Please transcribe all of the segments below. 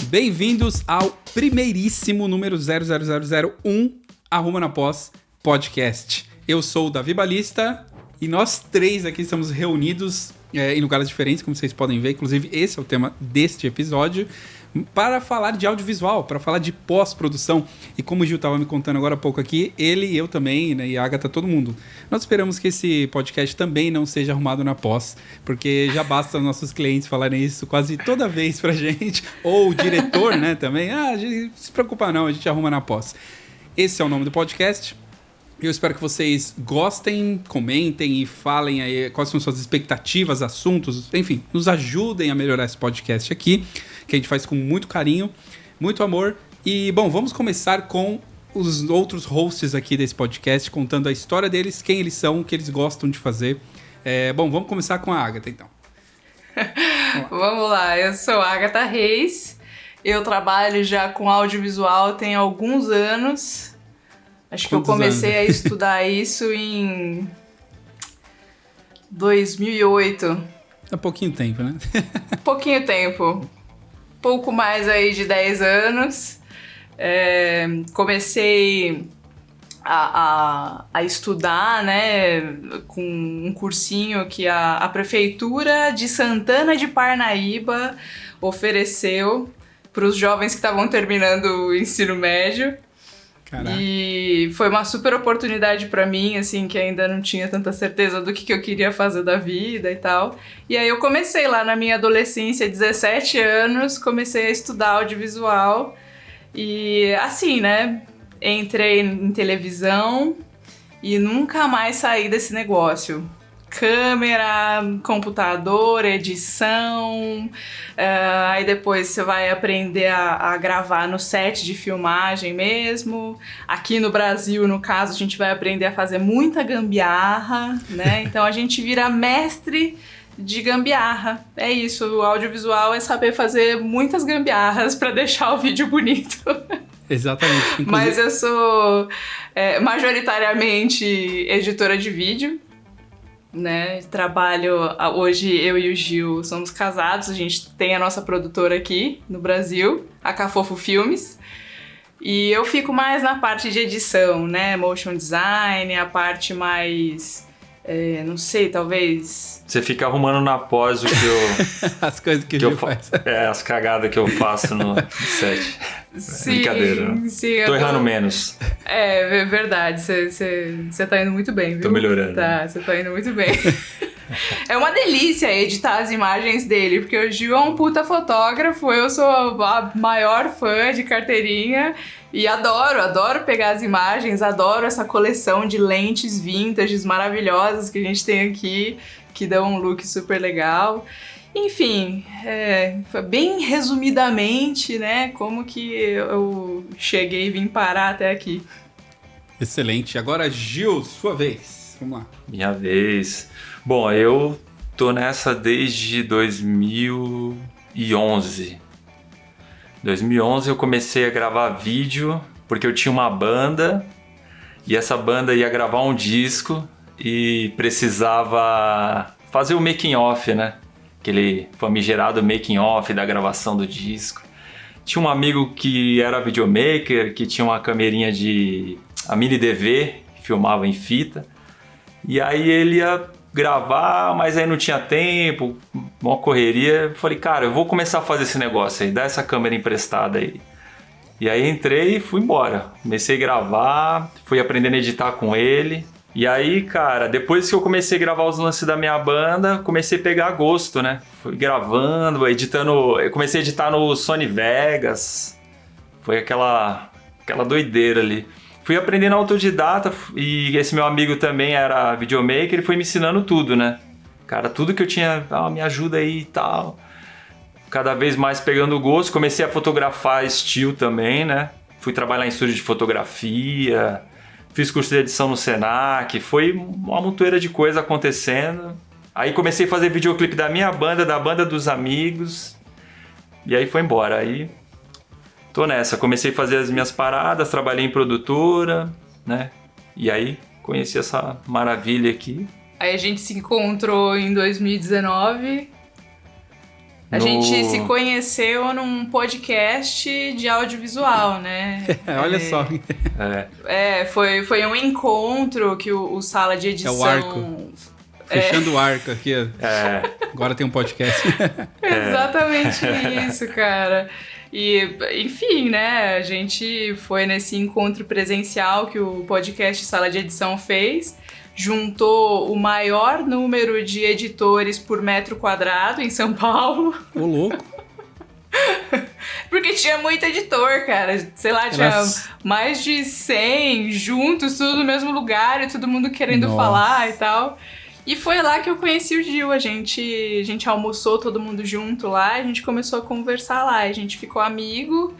Bem-vindos ao primeiríssimo número 00001 Arruma na Pós podcast. Eu sou o Davi Balista e nós três aqui estamos reunidos em lugares diferentes, como vocês podem ver. Inclusive, esse é o tema deste episódio, para falar de audiovisual, para falar de pós-produção. E como o Gil estava me contando agora há pouco aqui, ele e eu também, né, e a Agatha, todo mundo. Nós esperamos que esse podcast também não seja arrumado na pós, porque já basta os nossos clientes falarem isso quase toda vez pra gente, ou o diretor, né, também. A gente não se preocupa não, a gente arruma na pós. Esse é o nome do podcast. Eu espero que vocês gostem, comentem e falem aí quais são suas expectativas, assuntos, enfim, nos ajudem a melhorar esse podcast aqui, que a gente faz com muito carinho, muito amor. E, bom, vamos começar com os outros hosts aqui desse podcast, contando a história deles, quem eles são, o que eles gostam de fazer. Bom, vamos começar com a Agatha, então. Vamos lá, eu sou a Agatha Reis, eu trabalho já com audiovisual tem alguns anos. Acho que eu comecei a estudar isso em 2008. Há pouquinho tempo, né? Pouquinho tempo. Pouco mais aí de 10 anos. Comecei a estudar, né, com um cursinho que a Prefeitura de Santana de Parnaíba ofereceu para os jovens que estavam terminando o ensino médio. Caraca. E foi uma super oportunidade pra mim, assim, que ainda não tinha tanta certeza do que eu queria fazer da vida e tal. E aí eu comecei lá na minha adolescência, 17 anos, comecei a estudar audiovisual. E assim, né, entrei em televisão e nunca mais saí desse negócio. Câmera, computador, edição, aí depois você vai aprender a gravar no set de filmagem mesmo. Aqui no Brasil, no caso, a gente vai aprender a fazer muita gambiarra, né? Então a gente vira mestre de gambiarra. É isso, o audiovisual é saber fazer muitas gambiarras para deixar o vídeo bonito. Exatamente. Inclusive... Mas eu sou majoritariamente editora de vídeo, né? Trabalho hoje, eu e o Gil somos casados, a gente tem a nossa produtora aqui no Brasil, a Cafofo Filmes, e eu fico mais na parte de edição, né? Motion design, a parte mais, não sei, talvez... Você fica arrumando na pós o que eu... As coisas que o Gil faz. As cagadas que eu faço no set. Sim, brincadeira. Sim, tô errando menos. É verdade, você tá indo muito bem, viu? Tô melhorando. Tá, você tá indo muito bem. É uma delícia editar as imagens dele, porque o Gil é um puta fotógrafo, eu sou a maior fã de carteirinha e adoro pegar as imagens, adoro essa coleção de lentes vintages maravilhosas que a gente tem aqui, que dão um look super legal. Enfim, bem resumidamente, né, como que eu cheguei e vim parar até aqui. Excelente. Agora, Gil, sua vez. Vamos lá. Minha vez. Bom, eu tô nessa desde 2011. 2011 eu comecei a gravar vídeo porque eu tinha uma banda e essa banda ia gravar um disco e precisava fazer o making off, né? Aquele famigerado making off da gravação do disco. Tinha um amigo que era videomaker, que tinha uma camerinha a mini DV, que filmava em fita. E aí ele ia gravar, mas aí não tinha tempo, uma correria. Eu falei, cara, eu vou começar a fazer esse negócio aí, dá essa câmera emprestada aí. E aí entrei e fui embora. Comecei a gravar, fui aprendendo a editar com ele. E aí, cara, depois que eu comecei a gravar os lances da minha banda, comecei a pegar gosto, né? Fui gravando, editando, eu comecei a editar no Sony Vegas, foi aquela doideira ali. Fui aprendendo autodidata e esse meu amigo também era videomaker, ele foi me ensinando tudo, né? Cara, tudo que eu tinha, me ajuda aí e tal. Cada vez mais pegando gosto, comecei a fotografar estilo também, né? Fui trabalhar em estúdio de fotografia... Fiz curso de edição no Senac, foi uma montoeira de coisa acontecendo. Aí comecei a fazer videoclipe da minha banda, da banda dos amigos. E aí foi embora. Aí tô nessa. Comecei a fazer as minhas paradas, trabalhei em produtora, né? E aí conheci essa maravilha aqui. Aí a gente se encontrou em 2019. A gente se conheceu num podcast de audiovisual, né? Olha só. Foi um encontro que o Sala de Edição... É o arco. Fechando o arco aqui. Agora tem um podcast. Exatamente isso, cara. E, enfim, né? A gente foi nesse encontro presencial que o podcast Sala de Edição fez. Juntou o maior número de editores por metro quadrado em São Paulo. Ô, louco. Porque tinha muito editor, cara. Sei lá, tinha mais de 100 juntos, tudo no mesmo lugar, e todo mundo querendo falar e tal. E foi lá que eu conheci o Gil. A gente almoçou todo mundo junto lá, a gente começou a conversar lá, a gente ficou amigo.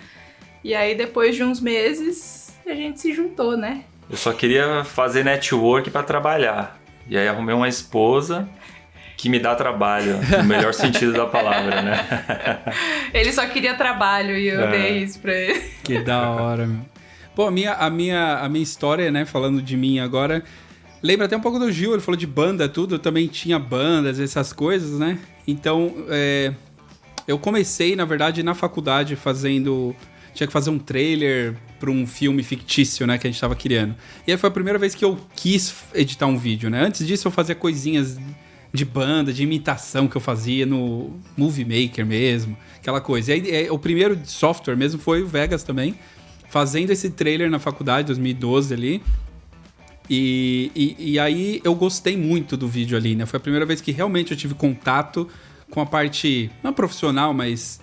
E aí, depois de uns meses, a gente se juntou, né? Eu só queria fazer network pra trabalhar. E aí arrumei uma esposa que me dá trabalho, no melhor sentido da palavra, né? Ele só queria trabalho e eu dei isso pra ele. Que da hora, meu. Pô, a minha história, né, falando de mim agora, lembra até um pouco do Gil, ele falou de banda, tudo, eu também tinha bandas, essas coisas, né? Então, eu comecei, na verdade, na faculdade fazendo... Tinha que fazer um trailer para um filme fictício, né, que a gente tava criando. E aí foi a primeira vez que eu quis editar um vídeo, né? Antes disso eu fazia coisinhas de banda, de imitação que eu fazia no Movie Maker mesmo, aquela coisa. E aí o primeiro software mesmo foi o Vegas também, fazendo esse trailer na faculdade, 2012 ali. E aí eu gostei muito do vídeo ali, né? Foi a primeira vez que realmente eu tive contato com a parte, não profissional, mas...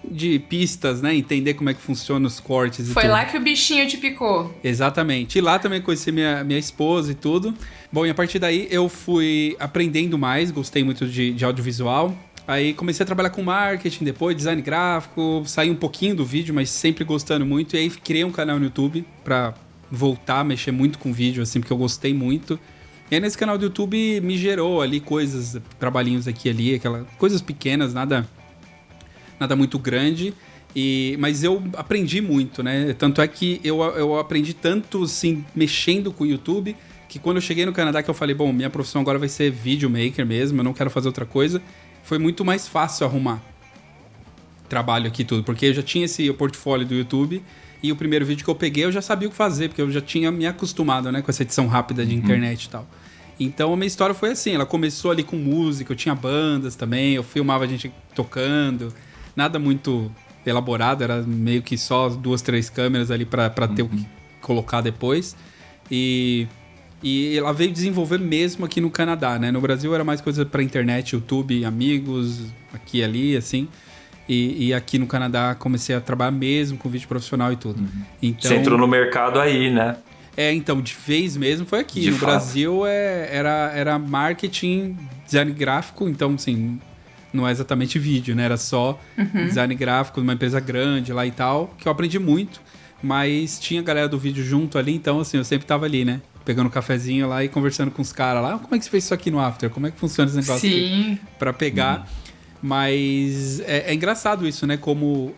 de pistas, né? Entender como é que funciona os cortes e tudo. Foi lá que o bichinho te picou. Exatamente. E lá também conheci minha esposa e tudo. Bom, e a partir daí eu fui aprendendo mais, gostei muito de audiovisual. Aí comecei a trabalhar com marketing depois, design gráfico, saí um pouquinho do vídeo, mas sempre gostando muito. E aí criei um canal no YouTube pra voltar a mexer muito com vídeo, assim, porque eu gostei muito. E aí nesse canal do YouTube me gerou ali coisas, trabalhinhos aqui e ali, coisas pequenas, nada muito grande, mas eu aprendi muito, né? Tanto é que eu aprendi tanto, assim, mexendo com o YouTube, que quando eu cheguei no Canadá, que eu falei, bom, minha profissão agora vai ser videomaker mesmo, eu não quero fazer outra coisa, foi muito mais fácil arrumar trabalho aqui e tudo, porque eu já tinha esse portfólio do YouTube, e o primeiro vídeo que eu peguei eu já sabia o que fazer, porque eu já tinha me acostumado, né, com essa edição rápida de internet e tal. Então a minha história foi assim, ela começou ali com música, eu tinha bandas também, eu filmava a gente tocando... Nada muito elaborado, era meio que só 2, 3 câmeras ali pra ter o que colocar depois. E ela veio desenvolver mesmo aqui no Canadá, né? No Brasil era mais coisa pra internet, YouTube, amigos, aqui e ali, assim. E aqui no Canadá comecei a trabalhar mesmo com vídeo profissional e tudo. Então, você entrou no mercado aí, né? Então, de vez mesmo foi aqui. De no fato. Brasil era marketing, design gráfico, então, assim... Não é exatamente vídeo, né? Era só design gráfico de uma empresa grande lá e tal, que eu aprendi muito, mas tinha a galera do vídeo junto ali, então assim, eu sempre tava ali, né? Pegando um cafezinho lá e conversando com os caras lá. Como é que você fez isso aqui no After? Como é que funciona esse negócio aqui? Pra pegar. Mas é engraçado isso, né? Como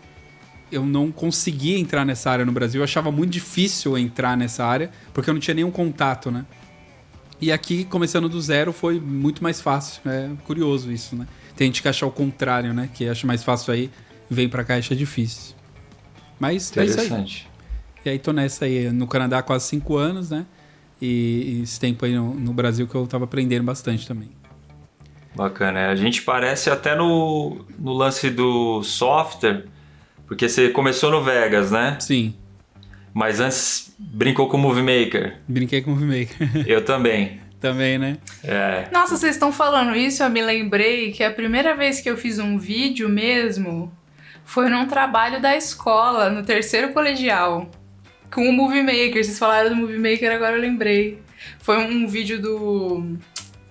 eu não conseguia entrar nessa área no Brasil. Eu achava muito difícil entrar nessa área, porque eu não tinha nenhum contato, né? E aqui, começando do zero, foi muito mais fácil. É curioso isso, né? Tem gente que acha o contrário, né? Que acha mais fácil aí, vem pra cá e acha difícil. Mas é isso aí. E aí tô nessa aí, no Canadá há quase 5 anos, né? E esse tempo aí no Brasil que eu tava aprendendo bastante também. Bacana. A gente parece até no lance do software, porque você começou no Vegas, né? Sim. Mas antes brincou com o Movie Maker. Brinquei com o Movie Maker. Eu também. Também, né? Nossa, vocês estão falando isso, eu me lembrei que a primeira vez que eu fiz um vídeo mesmo foi num trabalho da escola, no 3º colegial, com o Movie Maker. Vocês falaram do Movie Maker, agora eu lembrei. Foi um vídeo do...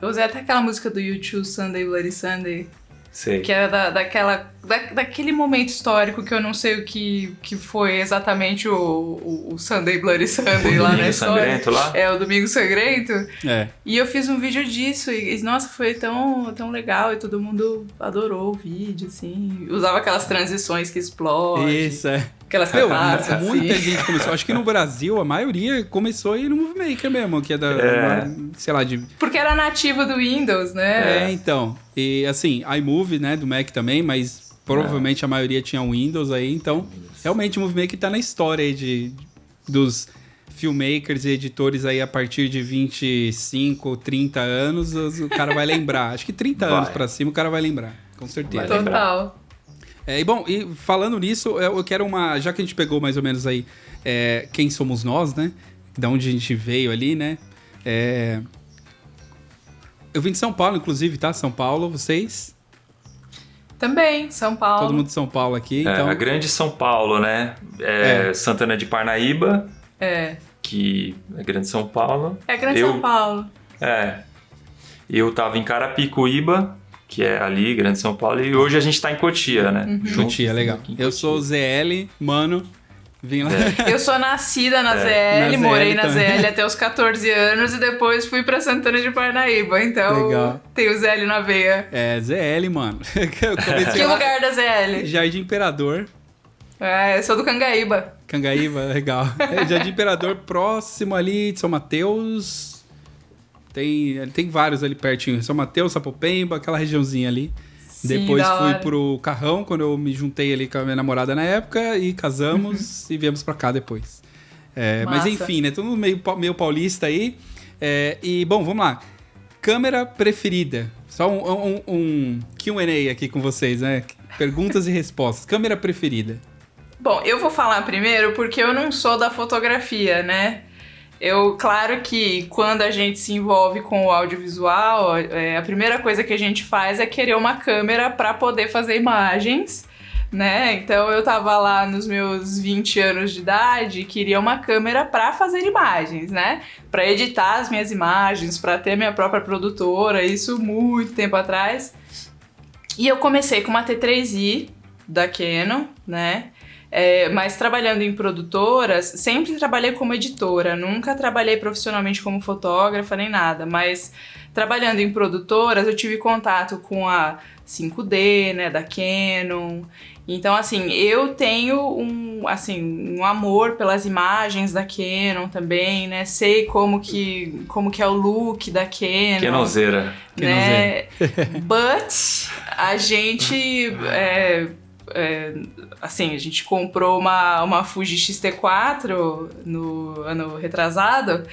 Eu usei até aquela música do U2, Sunday Bloody Sunday. Sei. Que era daquele momento histórico que eu não sei o que foi exatamente o Sunday Bloody Sunday lá na história. Lá? É, o Domingo Sangrento. É. E eu fiz um vídeo disso e nossa, foi tão legal e todo mundo adorou o vídeo, assim. Usava aquelas transições que explodem. Isso, é. Aquelas Meu, taças, assim. muita gente começou. Acho que no Brasil, a maioria começou a ir no Movie Maker mesmo, que é sei lá, de... Porque era nativo do Windows, né? Então. E assim, iMovie, né, do Mac também, mas provavelmente a maioria tinha Windows aí, então realmente o Movie Maker tá na história aí dos filmmakers e editores aí a partir de 25, 30 anos, o cara vai lembrar. Acho que 30 anos pra cima o cara vai lembrar, com certeza. Total. E bom, e falando nisso, eu quero já que a gente pegou mais ou menos aí quem somos nós, né? Da onde a gente veio ali, né? Eu vim de São Paulo, inclusive, tá? São Paulo, vocês? Também, São Paulo. Todo mundo de São Paulo aqui, então... A grande São Paulo, né? Santana de Parnaíba, que é grande São Paulo. É grande São Paulo. Eu tava em Carapicuíba, que é ali, grande São Paulo, e hoje a gente tá em Cotia, né? Cotia, legal. Eu sou o ZL, mano, vim lá. Eu sou nascida na ZL, morei na também. ZL até os 14 anos e depois fui pra Santana de Parnaíba, então Legal. tenho o ZL na veia. ZL, mano. Eu comecei Que lá, lugar da ZL? Jardim Imperador. Eu sou do Cangaíba. Cangaíba, legal. Jardim Imperador, próximo ali de São Mateus. Tem vários ali pertinho. São Mateus, Sapopemba, aquela regiãozinha ali. Sim, Depois da fui hora. pro Carrão, quando eu me juntei ali com a minha namorada na época. E casamos e viemos pra cá depois. Mas Massa. enfim, né? Todo mundo meio paulista aí. E, bom, vamos lá. Câmera preferida. Só um Q&A aqui com vocês, né? Perguntas e respostas. Câmera preferida. Bom, eu vou falar primeiro porque eu não sou da fotografia, né? Claro que quando a gente se envolve com o audiovisual, a primeira coisa que a gente faz é querer uma câmera para poder fazer imagens, né? Então eu tava lá nos meus 20 anos de idade e queria uma câmera para fazer imagens, né? Para editar as minhas imagens, para ter minha própria produtora, isso muito tempo atrás. E eu comecei com uma T3i da Canon, né? Mas trabalhando em produtoras, sempre trabalhei como editora, nunca trabalhei profissionalmente como fotógrafa nem nada, mas trabalhando em produtoras eu tive contato com a 5D, né, da Canon. Então, assim, eu tenho um amor pelas imagens da Canon também, né? Sei como que é o look da Canon. Canonzeira. Né? But a gente... assim, a gente comprou uma Fuji X-T4 no ano retrasado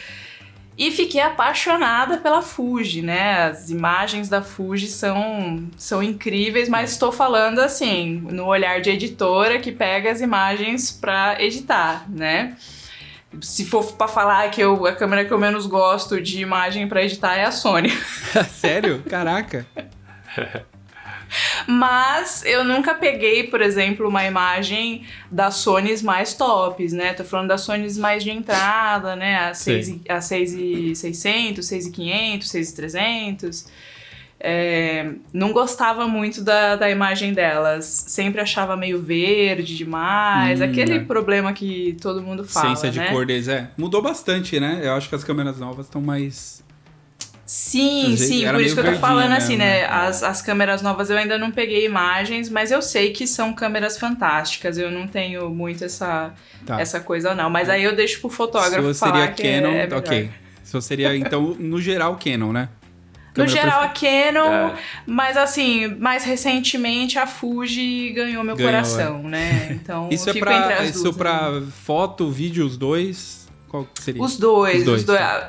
e fiquei apaixonada pela Fuji, né? As imagens da Fuji são incríveis, mas estou falando assim, no olhar de editora que pega as imagens para editar, né? Se for pra falar que a câmera que eu menos gosto de imagem para editar é a Sony. Sério? Caraca. Mas eu nunca peguei, por exemplo, uma imagem das Sonys mais tops, né? Tô falando das Sonys mais de entrada, né? A 6600, 6500, 6300. Não gostava muito da imagem delas. Sempre achava meio verde demais. Aquele problema que todo mundo fala, Ciência né? de cor deles, mudou bastante, né? Eu acho que as câmeras novas estão mais... Sim, Era por isso que eu meio tô falando verdinha assim, mesmo, né? né? As câmeras novas eu ainda não peguei imagens, mas eu sei que são câmeras fantásticas. Eu não tenho muito essa coisa, não. Mas aí eu deixo pro fotógrafo falar que Canon, é melhor. ok. Se seria, então, no geral, Canon, né? No geral, a Canon, mas assim, mais recentemente a Fuji ganhou meu coração, né? Então, Isso eu fico entre as duas. Isso pra foto, vídeo, os dois? Qual que seria? Os dois. Tá.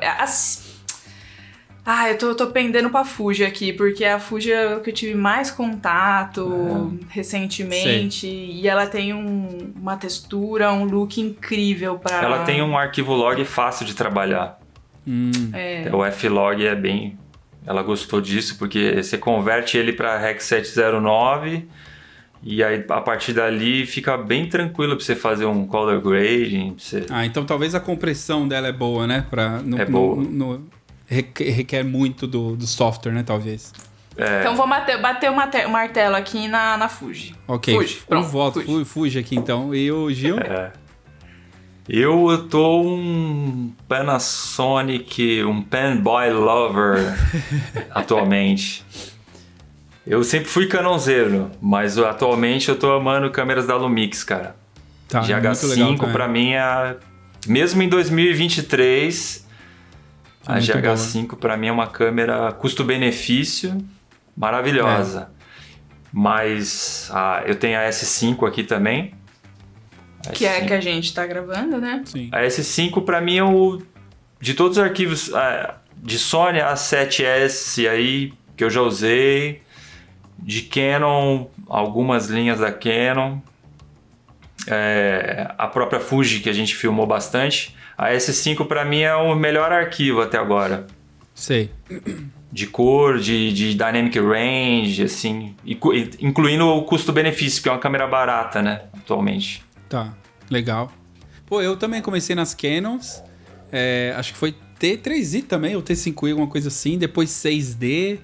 Eu tô pendendo pra Fuji aqui, porque a Fuji é o que eu tive mais contato recentemente. Sei. E ela tem uma textura, um look incrível pra... Ela tem um arquivo log fácil de trabalhar. O F-Log é bem... Ela gostou disso, porque você converte ele para Rec 709 e aí a partir dali fica bem tranquilo para você fazer um color grading. Então talvez a compressão dela é boa, né? Boa. Requer muito do software, né? Talvez. Então vou bater o martelo aqui na Fuji. Ok, Fuji, pronto, voto, Fuji aqui então. E o Gil? Eu tô um Panasonic, um Panboy lover atualmente. Eu sempre fui canonzeiro, mas atualmente eu tô amando câmeras da Lumix, cara. Tá, muito legal GH5 também. pra mim mesmo em 2023, É a muito GH5 pra mim é uma câmera custo-benefício maravilhosa. Mas eu tenho a S5 aqui também. Que é que a gente tá gravando, né? Sim. A S5 pra mim é de todos os arquivos de Sony, a 7S aí que eu já usei, de Canon, algumas linhas da Canon, a própria Fuji que a gente filmou bastante. A S5 pra mim é o melhor arquivo até agora. Sei. De cor, de dynamic range, assim, incluindo o custo-benefício, que é uma câmera barata, né, atualmente. Tá, legal. Pô, eu também comecei nas Canons, acho que foi T3i também, ou T5i, alguma coisa assim, depois 6D,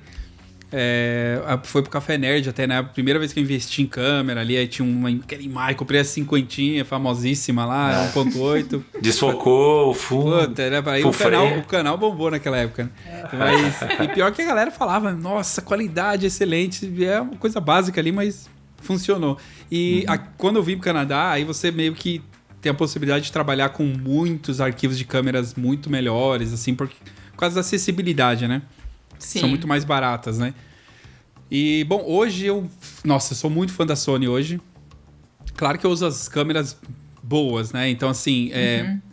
foi pro Café Nerd até, né, a primeira vez que eu investi em câmera ali, aí tinha aquele Imai, comprei a 50, famosíssima lá, 1.8. Desfocou o fundo. Puta, né, aí o canal bombou naquela época, né? Mas, e pior que a galera falava, nossa, qualidade excelente, é uma coisa básica ali, mas funcionou. E quando eu vim pro Canadá, aí você meio que tem a possibilidade de trabalhar com muitos arquivos de câmeras muito melhores, assim, por causa da acessibilidade, né? Sim. São muito mais baratas, né? E, bom, hoje eu sou muito fã da Sony hoje. Claro que eu uso as câmeras boas, né? Então, assim,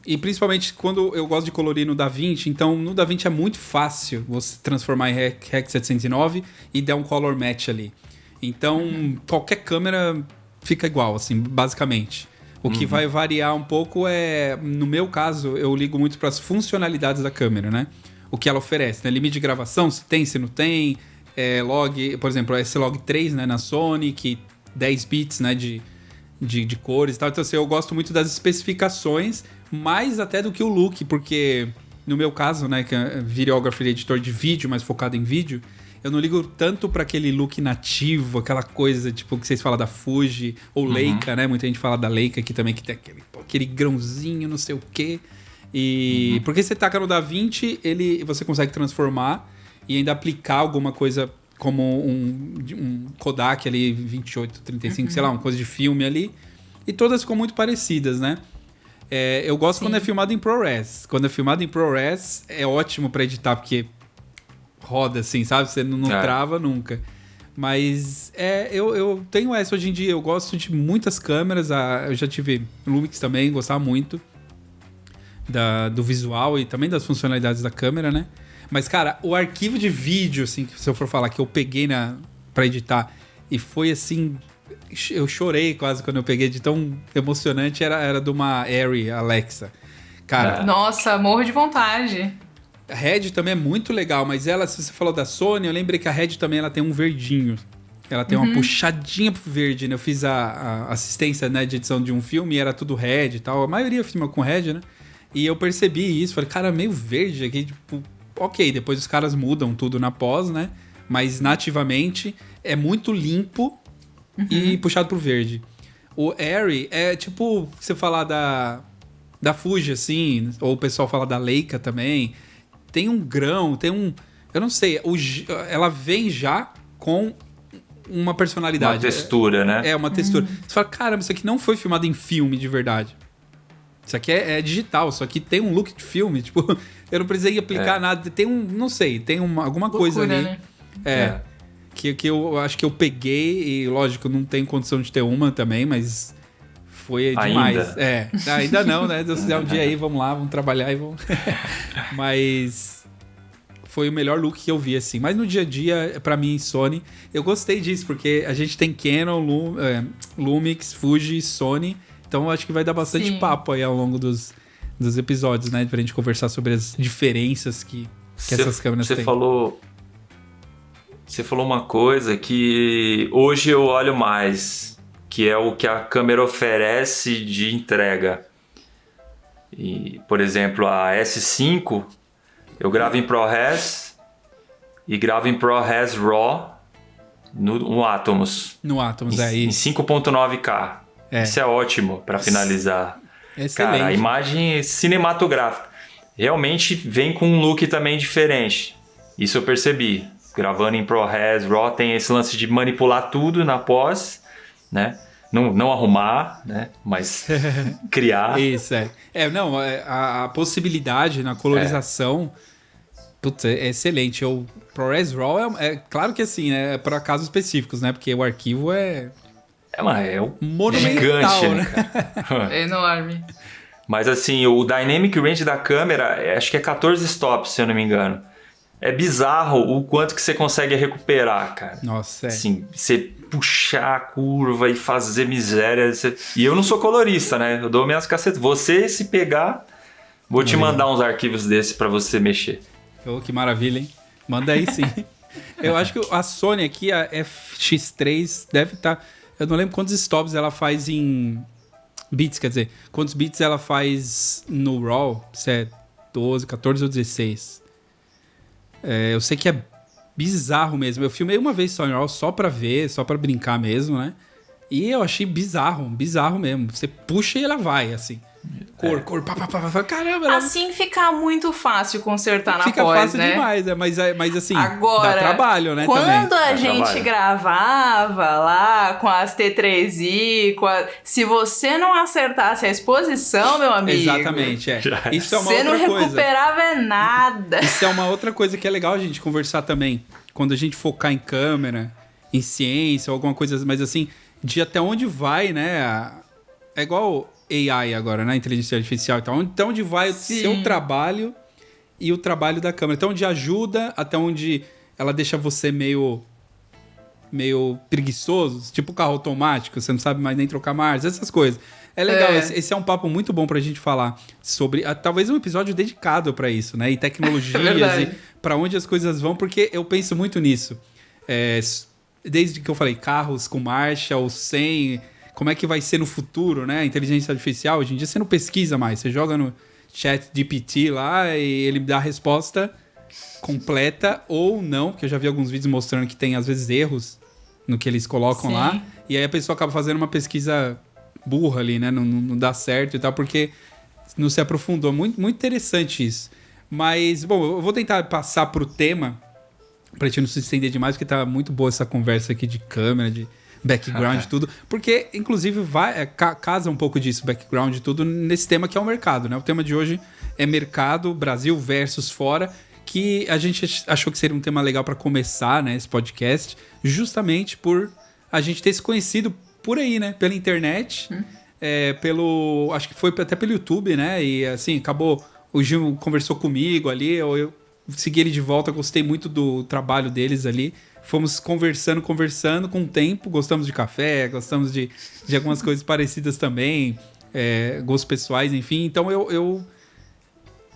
e principalmente quando eu gosto de colorir no DaVinci, então no DaVinci é muito fácil você transformar em Rec 709 e dar um color match ali. Então, qualquer câmera fica igual, assim, basicamente. O que vai variar um pouco no meu caso, eu ligo muito para as funcionalidades da câmera, né? O que ela oferece, né? Limite de gravação, se tem, se não tem. Log, por exemplo, S-Log 3, né, na Sony, que 10 bits, né, de cores e tal. Então, assim, eu gosto muito das especificações, mais até do que o look, porque no meu caso, né, que é videographer e editor de vídeo, mais focado em vídeo, eu não ligo tanto para aquele look nativo, aquela coisa, tipo, que vocês falam da Fuji, ou Leica, né? Muita gente fala da Leica aqui também, que tem aquele grãozinho, não sei o quê. E porque você taca no DaVinci, você consegue transformar e ainda aplicar alguma coisa como um Kodak ali, 28-35, sei lá, uma coisa de filme ali. E todas ficam muito parecidas, né? Eu gosto quando é filmado em ProRes. Quando é filmado em ProRes, é ótimo para editar, porque roda assim, sabe? Você não trava nunca. Mas eu tenho essa hoje em dia. Eu gosto de muitas câmeras. Eu já tive Lumix também, gostava muito do visual e também das funcionalidades da câmera, né? Mas, cara, o arquivo de vídeo, assim, se eu for falar, que eu peguei pra editar, e foi assim... Eu chorei quase quando eu peguei, de tão emocionante, era de uma Arri Alexa. Cara... Nossa, morro de vontade. A Red também é muito legal, mas ela, se você falou da Sony, eu lembrei que a Red também ela tem um verdinho. Ela tem uma puxadinha pro verde, né? Eu fiz a assistência, né, de edição de um filme e era tudo Red e tal. A maioria filma com Red, né? E eu percebi isso, falei, cara, meio verde aqui, tipo... Ok, depois os caras mudam tudo na pós, né? Mas nativamente é muito limpo e puxado pro verde. O Arri é tipo, você falar da Fuji, assim, ou o pessoal fala da Leica também... Tem um grão, tem um... Eu não sei, ela vem já com uma personalidade. Uma textura, né? Uma textura. Você fala, caramba, isso aqui não foi filmado em filme de verdade. Isso aqui é digital, isso aqui tem um look de filme. Tipo, eu não precisei aplicar nada. Tem não sei, tem alguma loucura, coisa ali. Né? Que eu acho que eu peguei e, lógico, eu não tenho condição de ter uma também, mas... Foi demais. Ainda não, né? Deus quiser um dia aí, vamos lá, vamos trabalhar e vamos... Mas foi o melhor look que eu vi, assim. Mas no dia a dia, pra mim, Sony, eu gostei disso, porque a gente tem Canon, Lumix, Fuji, Sony. Então eu acho que vai dar bastante papo aí ao longo dos episódios, né? Pra gente conversar sobre as diferenças que essas câmeras têm. Você falou uma coisa que hoje eu olho mais... que é o que a câmera oferece de entrega. E, por exemplo, a S5, eu gravo em ProRes e gravo em ProRes RAW no Atomos. No Atomos, em 5.9K. Isso é ótimo para finalizar. Excelente. Cara, a imagem cinematográfica realmente vem com um look também diferente. Isso eu percebi. Gravando em ProRes RAW tem esse lance de manipular tudo na pós, né? Não arrumar, né? Mas criar. Isso, a possibilidade na colorização, putz, é excelente. O ProRes RAW é claro que assim, né? É para casos específicos, né? Porque o arquivo é monumental, gigante, né? Cara? É enorme. Mas assim, o Dynamic Range da câmera, acho que é 14 stops, se eu não me engano. É bizarro o quanto que você consegue recuperar, cara. Nossa, Assim, você puxar a curva e fazer miséria. E eu não sou colorista, né? Eu dou minhas cacetas. Você, se pegar, vou te mandar uns arquivos desses pra você mexer. Oh, que maravilha, hein? Manda aí, sim. Eu acho que a Sony aqui, a FX3, deve estar... Eu não lembro quantos stops ela faz em... bits, quer dizer, quantos bits ela faz no RAW, se é 12, 14 ou 16. Eu sei que é bizarro mesmo. Eu filmei uma vez só em RAW, só pra ver, só pra brincar mesmo, né? E eu achei bizarro mesmo. Você puxa e ela vai, assim. Cor, pá. Caramba, ela... Assim fica muito fácil consertar na fica pós, fácil né? demais, mas assim, agora, dá trabalho, né, quando também. a gente trabalho. gravava lá com as T3i, se você não acertasse a exposição, meu amigo... Exatamente, Isso é uma você outra não coisa. recuperava nada. Isso é uma outra coisa que é legal a gente conversar também. Quando a gente focar em câmera, em ciência, alguma coisa, mas assim, de até onde vai, né? É igual AI agora, né? Inteligência artificial e tal. Até onde vai o seu trabalho e o trabalho da câmera. Até onde ajuda, até onde ela deixa você meio preguiçoso, tipo carro automático, você não sabe mais nem trocar marcha, essas coisas. É legal, esse é um papo muito bom pra gente falar sobre, talvez um episódio dedicado pra isso, né? E tecnologias, e pra onde as coisas vão, porque eu penso muito nisso. Desde que eu falei carros com marcha ou sem, como é que vai ser no futuro, né? A inteligência artificial, hoje em dia você não pesquisa mais, você joga no ChatGPT lá e ele dá a resposta completa ou não, porque eu já vi alguns vídeos mostrando que tem às vezes erros no que eles colocam lá, e aí a pessoa acaba fazendo uma pesquisa burra ali, né? Não dá certo e tal, porque não se aprofundou. Muito, muito interessante isso. Mas, bom, eu vou tentar passar pro tema, pra gente não se estender demais, porque tá muito boa essa conversa aqui de câmera, de background e tudo. Porque, inclusive, casa um pouco disso, background e tudo, nesse tema que é o mercado, né? O tema de hoje é mercado, Brasil versus fora, que a gente achou que seria um tema legal para começar, né, esse podcast, justamente por a gente ter se conhecido por aí, né, pela internet, acho que foi até pelo YouTube, né, e assim, acabou, o Gil conversou comigo ali, eu segui ele de volta, gostei muito do trabalho deles ali, fomos conversando com o tempo, gostamos de café, gostamos de algumas coisas parecidas também, gostos pessoais, enfim, então eu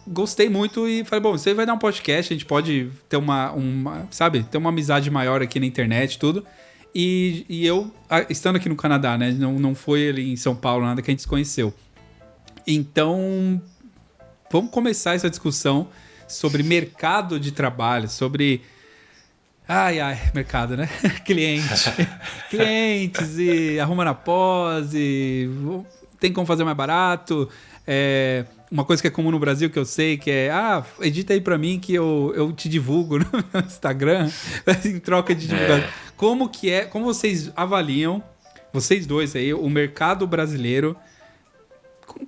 gostei muito e falei, bom, você vai dar um podcast, a gente pode ter ter uma amizade maior aqui na internet e tudo. E eu, estando aqui no Canadá, né, não foi ali em São Paulo, nada que a gente se conheceu. Então, vamos começar essa discussão sobre mercado de trabalho, sobre... mercado, né? Clientes e arruma na pós e tem como fazer mais barato. Uma coisa que é comum no Brasil, que eu sei, que é... edita aí pra mim que eu te divulgo no meu Instagram, em troca de divulgação. Como vocês avaliam, vocês dois aí, o mercado brasileiro?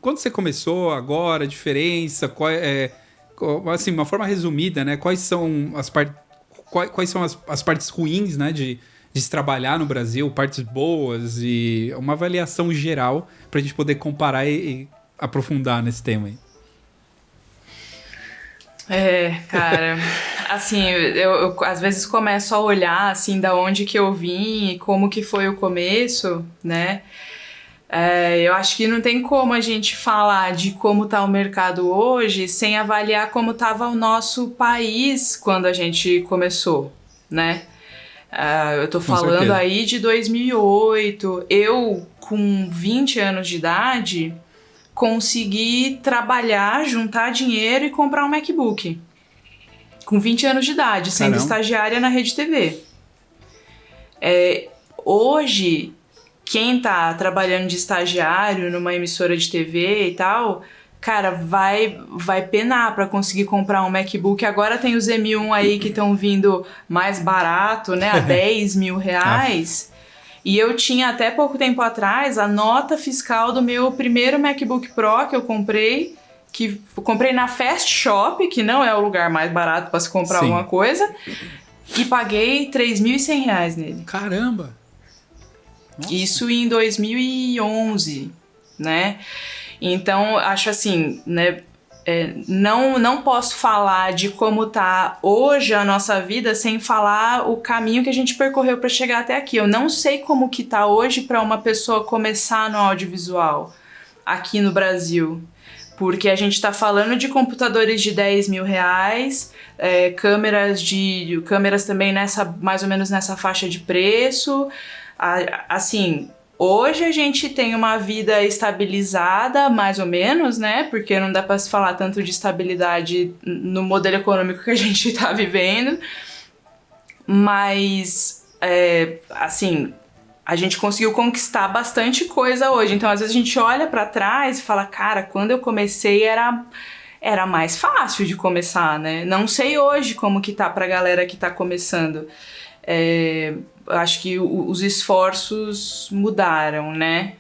Quando você começou, agora, a diferença, assim, uma forma resumida, né? Quais são as partes ruins, né, de se trabalhar no Brasil, partes boas e uma avaliação geral pra gente poder comparar e aprofundar nesse tema aí. Cara, assim, eu às vezes começo a olhar, assim, da onde que eu vim e como que foi o começo, né? Eu acho que não tem como a gente falar de como tá o mercado hoje sem avaliar como tava o nosso país quando a gente começou, né? Eu tô falando aí de 2008, eu com 20 anos de idade... consegui trabalhar, juntar dinheiro e comprar um MacBook. Com 20 anos de idade, sendo estagiária na Rede TV. Hoje, quem tá trabalhando de estagiário numa emissora de TV e tal, cara, vai penar pra conseguir comprar um MacBook. Agora tem os M1 aí que estão vindo mais barato, né? A 10 mil reais. E eu tinha até pouco tempo atrás a nota fiscal do meu primeiro MacBook Pro que eu comprei na Fast Shop, que não é o lugar mais barato para se comprar Sim. alguma coisa, e paguei R$3.100 nele. Caramba! Nossa. Isso em 2011, né? Então, acho assim, né? Não posso falar de como tá hoje a nossa vida sem falar o caminho que a gente percorreu para chegar até aqui. Eu não sei como que tá hoje para uma pessoa começar no audiovisual aqui no Brasil. Porque a gente está falando de computadores de R$10.000, câmeras também mais ou menos nessa faixa de preço. Assim, hoje a gente tem uma vida estabilizada, mais ou menos, né? Porque não dá para se falar tanto de estabilidade no modelo econômico que a gente está vivendo. Mas, assim, a gente conseguiu conquistar bastante coisa hoje. Então, às vezes a gente olha para trás e fala, cara, quando eu comecei era mais fácil de começar, né? Não sei hoje como que tá pra galera que tá começando. Acho que os esforços mudaram, né?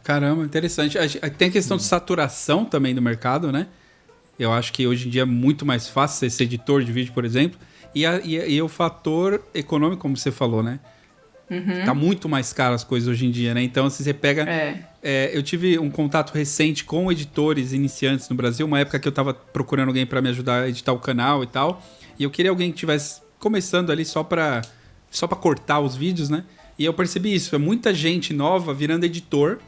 Caramba, interessante. Tem a questão de saturação também do mercado, né? Eu acho que hoje em dia é muito mais fácil você ser editor de vídeo, por exemplo. E o fator econômico, como você falou, né? Tá muito mais caro as coisas hoje em dia, né? Então, se você pega... eu tive um contato recente com editores iniciantes no Brasil, uma época que eu tava procurando alguém para me ajudar a editar o canal e tal. E eu queria alguém que estivesse começando ali só pra cortar os vídeos, né? E eu percebi isso, é muita gente nova virando editor,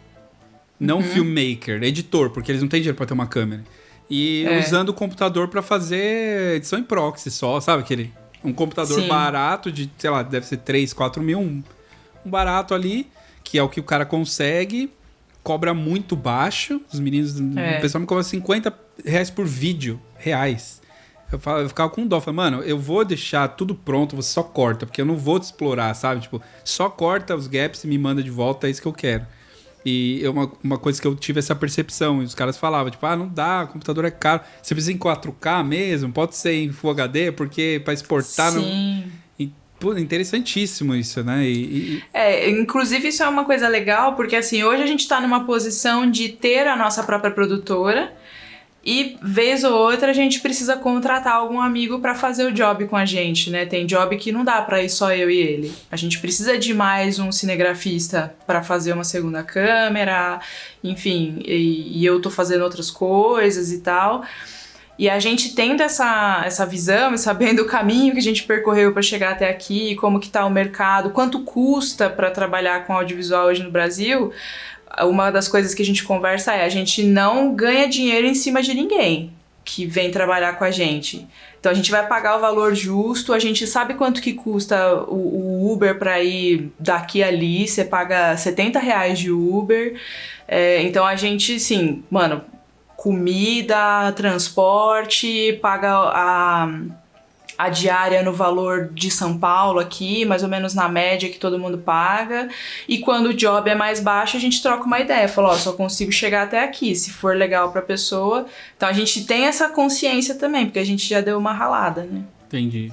não filmmaker, editor, porque eles não têm dinheiro pra ter uma câmera. E usando o computador pra fazer edição em proxy só, sabe? Um computador barato de, sei lá, deve ser 3, 4 mil, um barato ali, que é o que o cara consegue, cobra muito baixo, os meninos, o pessoal me cobra R$50 por vídeo, reais. Eu ficava com dó, falei, mano, eu vou deixar tudo pronto, você só corta, porque eu não vou te explorar, sabe? Tipo, só corta os gaps e me manda de volta, é isso que eu quero. E uma coisa que eu tive essa percepção, e os caras falavam, tipo, não dá, o computador é caro, você precisa em 4K mesmo, pode ser em Full HD, porque para exportar... Sim. Pô, interessantíssimo isso, né? Inclusive isso é uma coisa legal, porque assim, hoje a gente tá numa posição de ter a nossa própria produtora, e vez ou outra a gente precisa contratar algum amigo para fazer o job com a gente, né? Tem job que não dá para ir só eu e ele. A gente precisa de mais um cinegrafista para fazer uma segunda câmera, enfim, e eu tô fazendo outras coisas e tal. E a gente tendo essa visão e sabendo o caminho que a gente percorreu para chegar até aqui, como que tá o mercado, quanto custa para trabalhar com audiovisual hoje no Brasil, uma das coisas que a gente conversa a gente não ganha dinheiro em cima de ninguém que vem trabalhar com a gente. Então a gente vai pagar o valor justo, a gente sabe quanto que custa o Uber para ir daqui a ali, você paga R$70 de Uber. Então a gente, sim, mano, comida, transporte, paga a diária no valor de São Paulo aqui, mais ou menos na média que todo mundo paga. E quando o job é mais baixo, a gente troca uma ideia. Fala, só consigo chegar até aqui, se for legal pra pessoa. Então a gente tem essa consciência também, porque a gente já deu uma ralada, né? Entendi.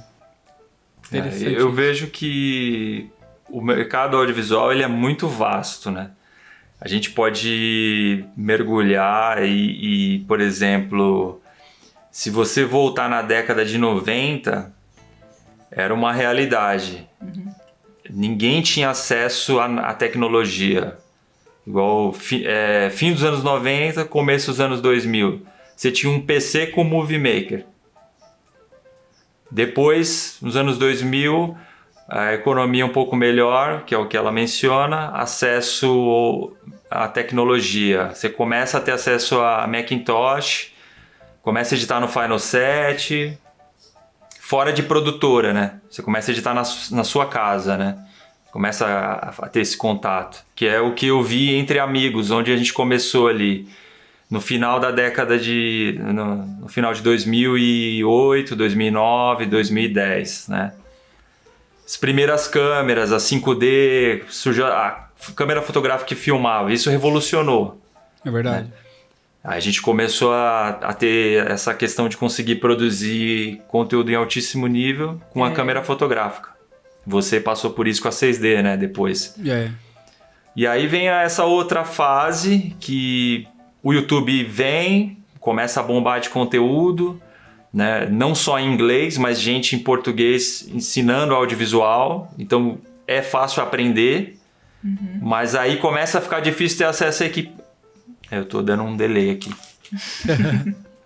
Interessante. Eu vejo que o mercado audiovisual ele é muito vasto, né? A gente pode mergulhar e, por exemplo... Se você voltar na década de 90, era uma realidade. Ninguém tinha acesso à tecnologia. Igual fim dos anos 90, começo dos anos 2000. Você tinha um PC com Movie Maker. Depois, nos anos 2000, a economia um pouco melhor, que é o que ela menciona, acesso à tecnologia. Você começa a ter acesso a Macintosh... Começa a editar no Final 7, fora de produtora, né? Você começa a editar na sua casa, né? Começa a ter esse contato. Que é o que eu vi entre amigos, onde a gente começou ali. No final da década de... No final de 2008, 2009, 2010, né? As primeiras câmeras, a 5D, surgiu a câmera fotográfica que filmava. Isso revolucionou. É verdade. Né? A gente começou a ter essa questão de conseguir produzir conteúdo em altíssimo nível com a câmera fotográfica. Você passou por isso com a 6D, né, depois. E aí vem essa outra fase que o YouTube vem, começa a bombar de conteúdo, né? Não só em inglês, mas gente em português ensinando audiovisual. Então é fácil aprender, mas aí começa a ficar difícil ter acesso a equipe. Eu tô dando um delay aqui.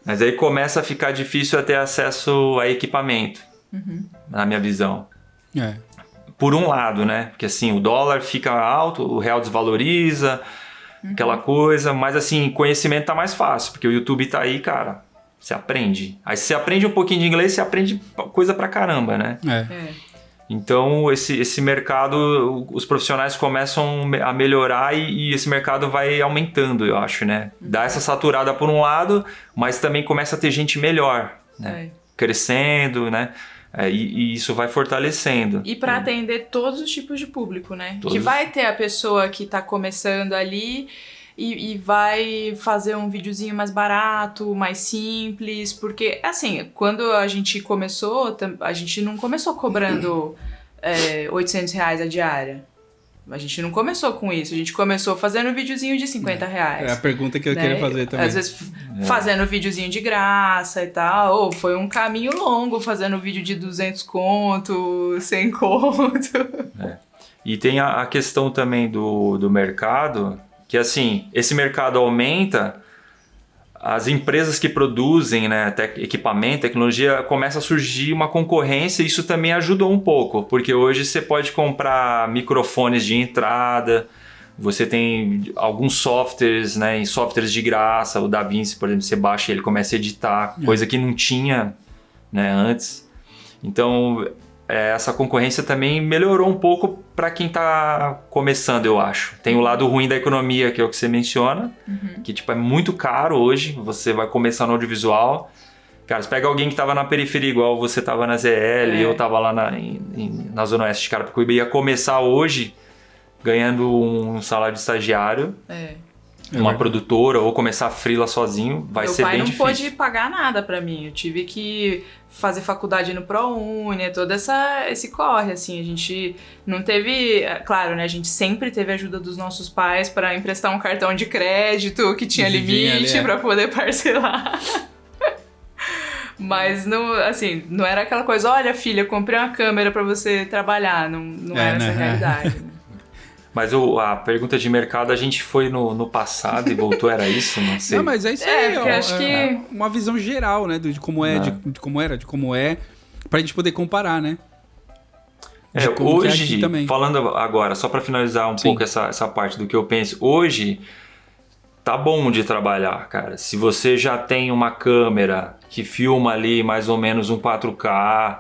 Mas aí começa a ficar difícil ter acesso a equipamento, na minha visão. Por um lado, né? Porque assim, o dólar fica alto, o real desvaloriza, aquela coisa. Mas assim, conhecimento tá mais fácil, porque o YouTube tá aí, cara. Você aprende. Aí você aprende um pouquinho de inglês, você aprende coisa pra caramba, né? Então, esse mercado, os profissionais começam a melhorar e esse mercado vai aumentando, eu acho, né? Dá essa saturada por um lado, mas também começa a ter gente melhor, né? Crescendo, né? E isso vai fortalecendo. E para atender todos os tipos de público, né? Que vai ter a pessoa que tá começando ali e vai fazer um videozinho mais barato, mais simples, porque, assim, quando a gente começou, a gente não começou cobrando R$800 a diária. A gente não começou com isso, a gente começou fazendo um videozinho de R$50. É a pergunta que eu queria fazer também. Às vezes fazendo videozinho de graça e tal, ou foi um caminho longo fazendo vídeo de 200 conto, 100 conto. E tem a questão também do mercado, que assim, esse mercado aumenta, as empresas que produzem, né, equipamento, tecnologia, começa a surgir uma concorrência e isso também ajudou um pouco, porque hoje você pode comprar microfones de entrada, você tem alguns softwares, né, em softwares de graça, o DaVinci, por exemplo, você baixa e ele começa a editar, coisa que não tinha, né, antes. Então, essa concorrência também melhorou um pouco para quem está começando, eu acho. Tem o lado ruim da economia, que é o que você menciona, que tipo, é muito caro hoje, você vai começar no audiovisual. Cara, você pega alguém que estava na periferia, igual você estava na ZL, eu estava lá na Zona Oeste de Carapicuíba, ia começar hoje ganhando um salário de estagiário, uma produtora, ou começar freela sozinho, vai ser bem difícil. Meu pai não pôde pagar nada pra mim, eu tive que fazer faculdade no ProUni, todo esse corre, assim, a gente não teve, claro, né, a gente sempre teve a ajuda dos nossos pais para emprestar um cartão de crédito que tinha limite para poder parcelar. Mas não, assim, não era aquela coisa, olha filha, eu comprei uma câmera para você trabalhar, não era essa a realidade, né? Mas a pergunta de mercado, a gente foi no passado e voltou, era isso? Não sei. Não, mas é isso aí. Porque acho que uma visão geral, né? De como é, de como é, pra gente poder comparar, né? Hoje, falando agora, só pra finalizar um pouco essa parte do que eu penso, hoje tá bom de trabalhar, cara. Se você já tem uma câmera que filma ali mais ou menos um 4K,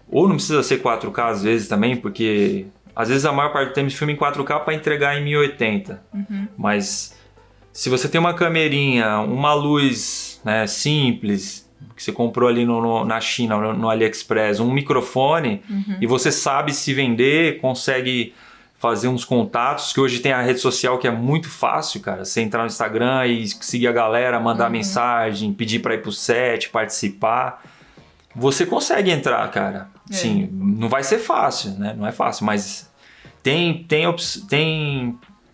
ou não precisa ser 4K às vezes também, porque às vezes a maior parte do tempo filma em 4K para entregar em 1080. Mas se você tem uma camerinha, uma luz, né, simples, que você comprou ali na China, no AliExpress, um microfone, e você sabe se vender, consegue fazer uns contatos, que hoje tem a rede social que é muito fácil, cara. Você entrar no Instagram e seguir a galera, mandar mensagem, pedir para ir pro set, participar. Você consegue entrar, cara. Sim, não vai ser fácil, né? Não é fácil, mas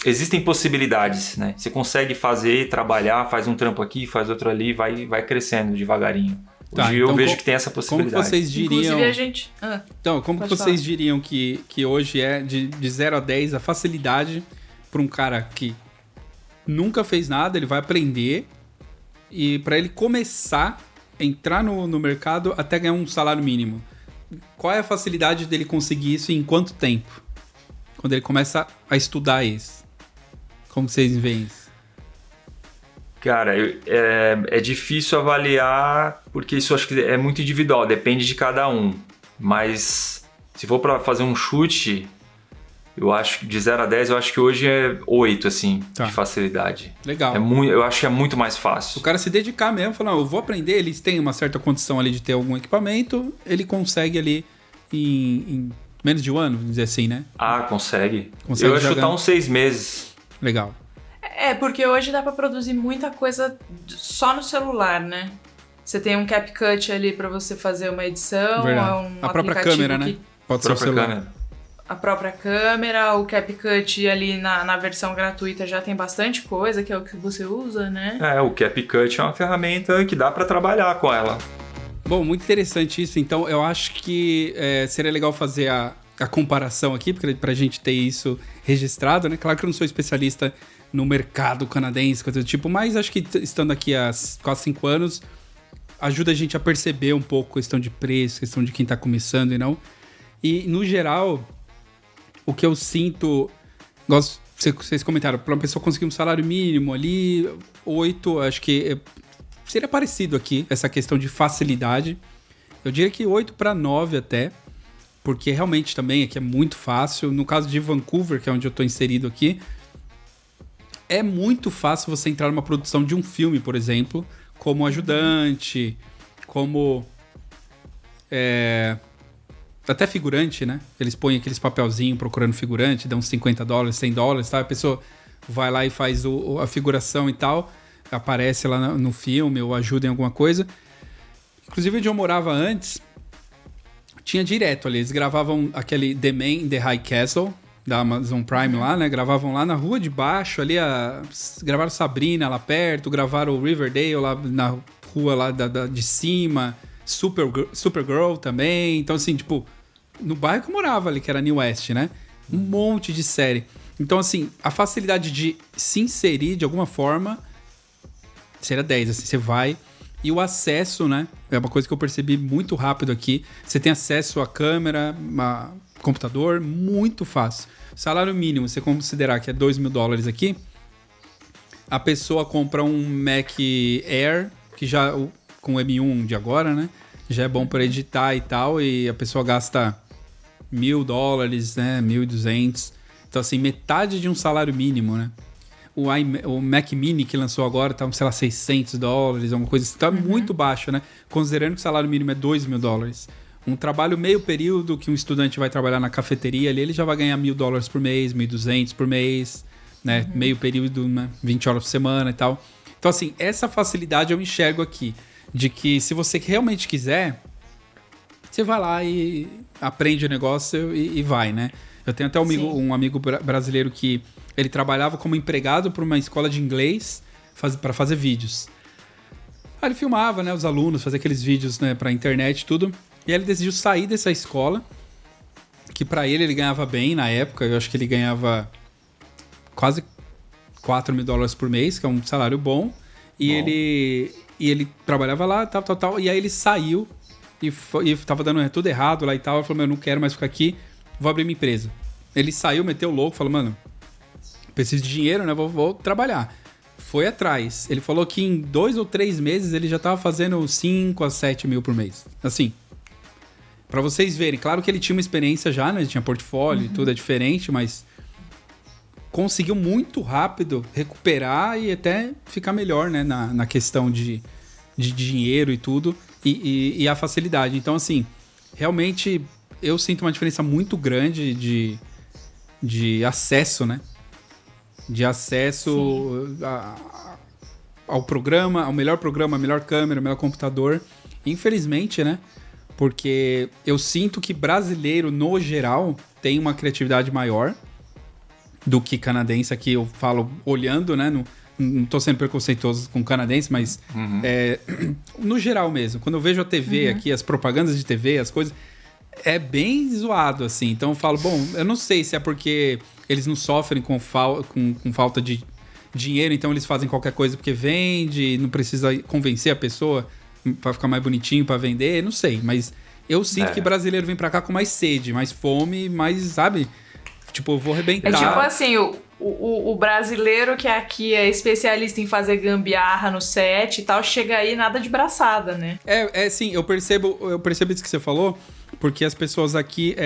existem possibilidades, né? Você consegue fazer, trabalhar, faz um trampo aqui, faz outro ali, vai crescendo devagarinho. Hoje eu vejo que tem essa possibilidade. Como vocês diriam... Inclusive a gente... Então, como que vocês diriam que hoje é de 0 a 10 a facilidade para um cara que nunca fez nada, ele vai aprender e para ele começar, entrar no mercado até ganhar um salário mínimo? Qual é a facilidade dele conseguir isso e em quanto tempo? Quando ele começa a estudar isso. Como vocês veem isso? Cara, é difícil avaliar, porque isso eu acho que é muito individual, depende de cada um. Mas se for para fazer um chute, eu acho que de 0 a 10, eu acho que hoje é 8, assim, de facilidade. Legal. Eu acho que é muito mais fácil. O cara se dedicar mesmo, falar, eu vou aprender, eles têm uma certa condição ali de ter algum equipamento, ele consegue ali em menos de um ano, vamos dizer assim, né? Ah, consegue. Eu ia chutar uns 6 meses. Legal. Porque hoje dá pra produzir muita coisa só no celular, né? Você tem um CapCut ali pra você fazer uma edição. A própria câmera, né? Pode ser o celular. Câmera. A própria câmera, o CapCut ali na versão gratuita já tem bastante coisa, que é o que você usa, né? O CapCut é uma ferramenta que dá para trabalhar com ela. Bom, muito interessante isso. Então, eu acho que seria legal fazer a comparação aqui, pra gente ter isso registrado, né? Claro que eu não sou especialista no mercado canadense, coisa do tipo, mas acho que estando aqui há quase 5 anos, ajuda a gente a perceber um pouco questão de preço, questão de quem tá começando e não. E, no geral, o que eu sinto... Vocês comentaram, para uma pessoa conseguir um salário mínimo ali, 8, acho que seria parecido aqui, essa questão de facilidade. Eu diria que 8 para 9 até, porque realmente também aqui é muito fácil. No caso de Vancouver, que é onde eu tô inserido aqui, é muito fácil você entrar numa produção de um filme, por exemplo, como ajudante, como... até figurante, né? Eles põem aqueles papelzinhos procurando figurante, dão uns $50, $100, tá? A pessoa vai lá e faz a figuração e tal, aparece lá no filme ou ajuda em alguma coisa. Inclusive, onde eu morava antes, tinha direto ali. Eles gravavam aquele The Man in the High Castle, da Amazon Prime lá, né? Gravavam lá na rua de baixo, ali gravaram Sabrina lá perto, gravaram Riverdale lá na rua lá de cima, Supergirl também. Então, assim, tipo, no bairro que eu morava ali, que era New West, né? Um monte de série. Então, assim, a facilidade de se inserir de alguma forma seria 10, assim, você vai. E o acesso, né? É uma coisa que eu percebi muito rápido aqui. Você tem acesso à câmera, a computador, muito fácil. Salário mínimo, você considerar que é $2.000 aqui, a pessoa compra um Mac Air, que já... com o M1 de agora, né? Já é bom para editar e tal, e a pessoa gasta $1.000, né? 1.200. Então, assim, metade de um salário mínimo, né? O Mac Mini que lançou agora tá, sei lá, $600, alguma coisa assim. Tá muito baixo, né? Considerando que o salário mínimo é $2.000. Um trabalho meio período que um estudante vai trabalhar na cafeteria ali, ele já vai ganhar $1.000 por mês, 1.200 por mês, né? Meio período, né? 20 horas por semana e tal. Então, assim, essa facilidade eu enxergo aqui. De que se você realmente quiser, você vai lá e aprende o negócio e vai, né? Eu tenho até um amigo brasileiro que ele trabalhava como empregado para uma escola de inglês para fazer vídeos. Aí ele filmava, né, os alunos, fazia aqueles vídeos, né, pra internet e tudo. E aí ele decidiu sair dessa escola, que para ele ganhava bem na época. Eu acho que ele ganhava quase $4.000 por mês, que é um salário bom. E ele trabalhava lá, tal. E aí ele saiu e tava dando tudo errado lá e tal. Ele falou, eu não quero mais ficar aqui, vou abrir minha empresa. Ele saiu, meteu o louco, falou, mano, preciso de dinheiro, né? Vou trabalhar. Foi atrás. Ele falou que em 2 ou 3 meses ele já tava fazendo 5 a 7 mil por mês. Assim, pra vocês verem. Claro que ele tinha uma experiência já, né? Ele tinha portfólio e tudo, é diferente, mas... conseguiu muito rápido recuperar e até ficar melhor, né, na questão de dinheiro e tudo, e a facilidade. Então, assim, realmente eu sinto uma diferença muito grande de acesso, né? De acesso ao programa, ao melhor câmera, melhor computador. Infelizmente, né? Porque eu sinto que brasileiro, no geral, tem uma criatividade maior do que canadense. Aqui eu falo olhando, né? Não tô sendo preconceituoso com canadense, mas no geral mesmo. Quando eu vejo a TV aqui, as propagandas de TV, as coisas, é bem zoado, assim. Então eu falo, bom, eu não sei se é porque eles não sofrem com falta de dinheiro, então eles fazem qualquer coisa porque vende, não precisa convencer a pessoa pra ficar mais bonitinho pra vender, não sei. Mas eu sinto que brasileiro vem pra cá com mais sede, mais fome, mais, sabe... Tipo, eu vou arrebentar. É tipo assim, o brasileiro que aqui é especialista em fazer gambiarra no set e tal, chega aí nada de braçada, né? Sim, eu percebo isso que você falou, porque as pessoas aqui,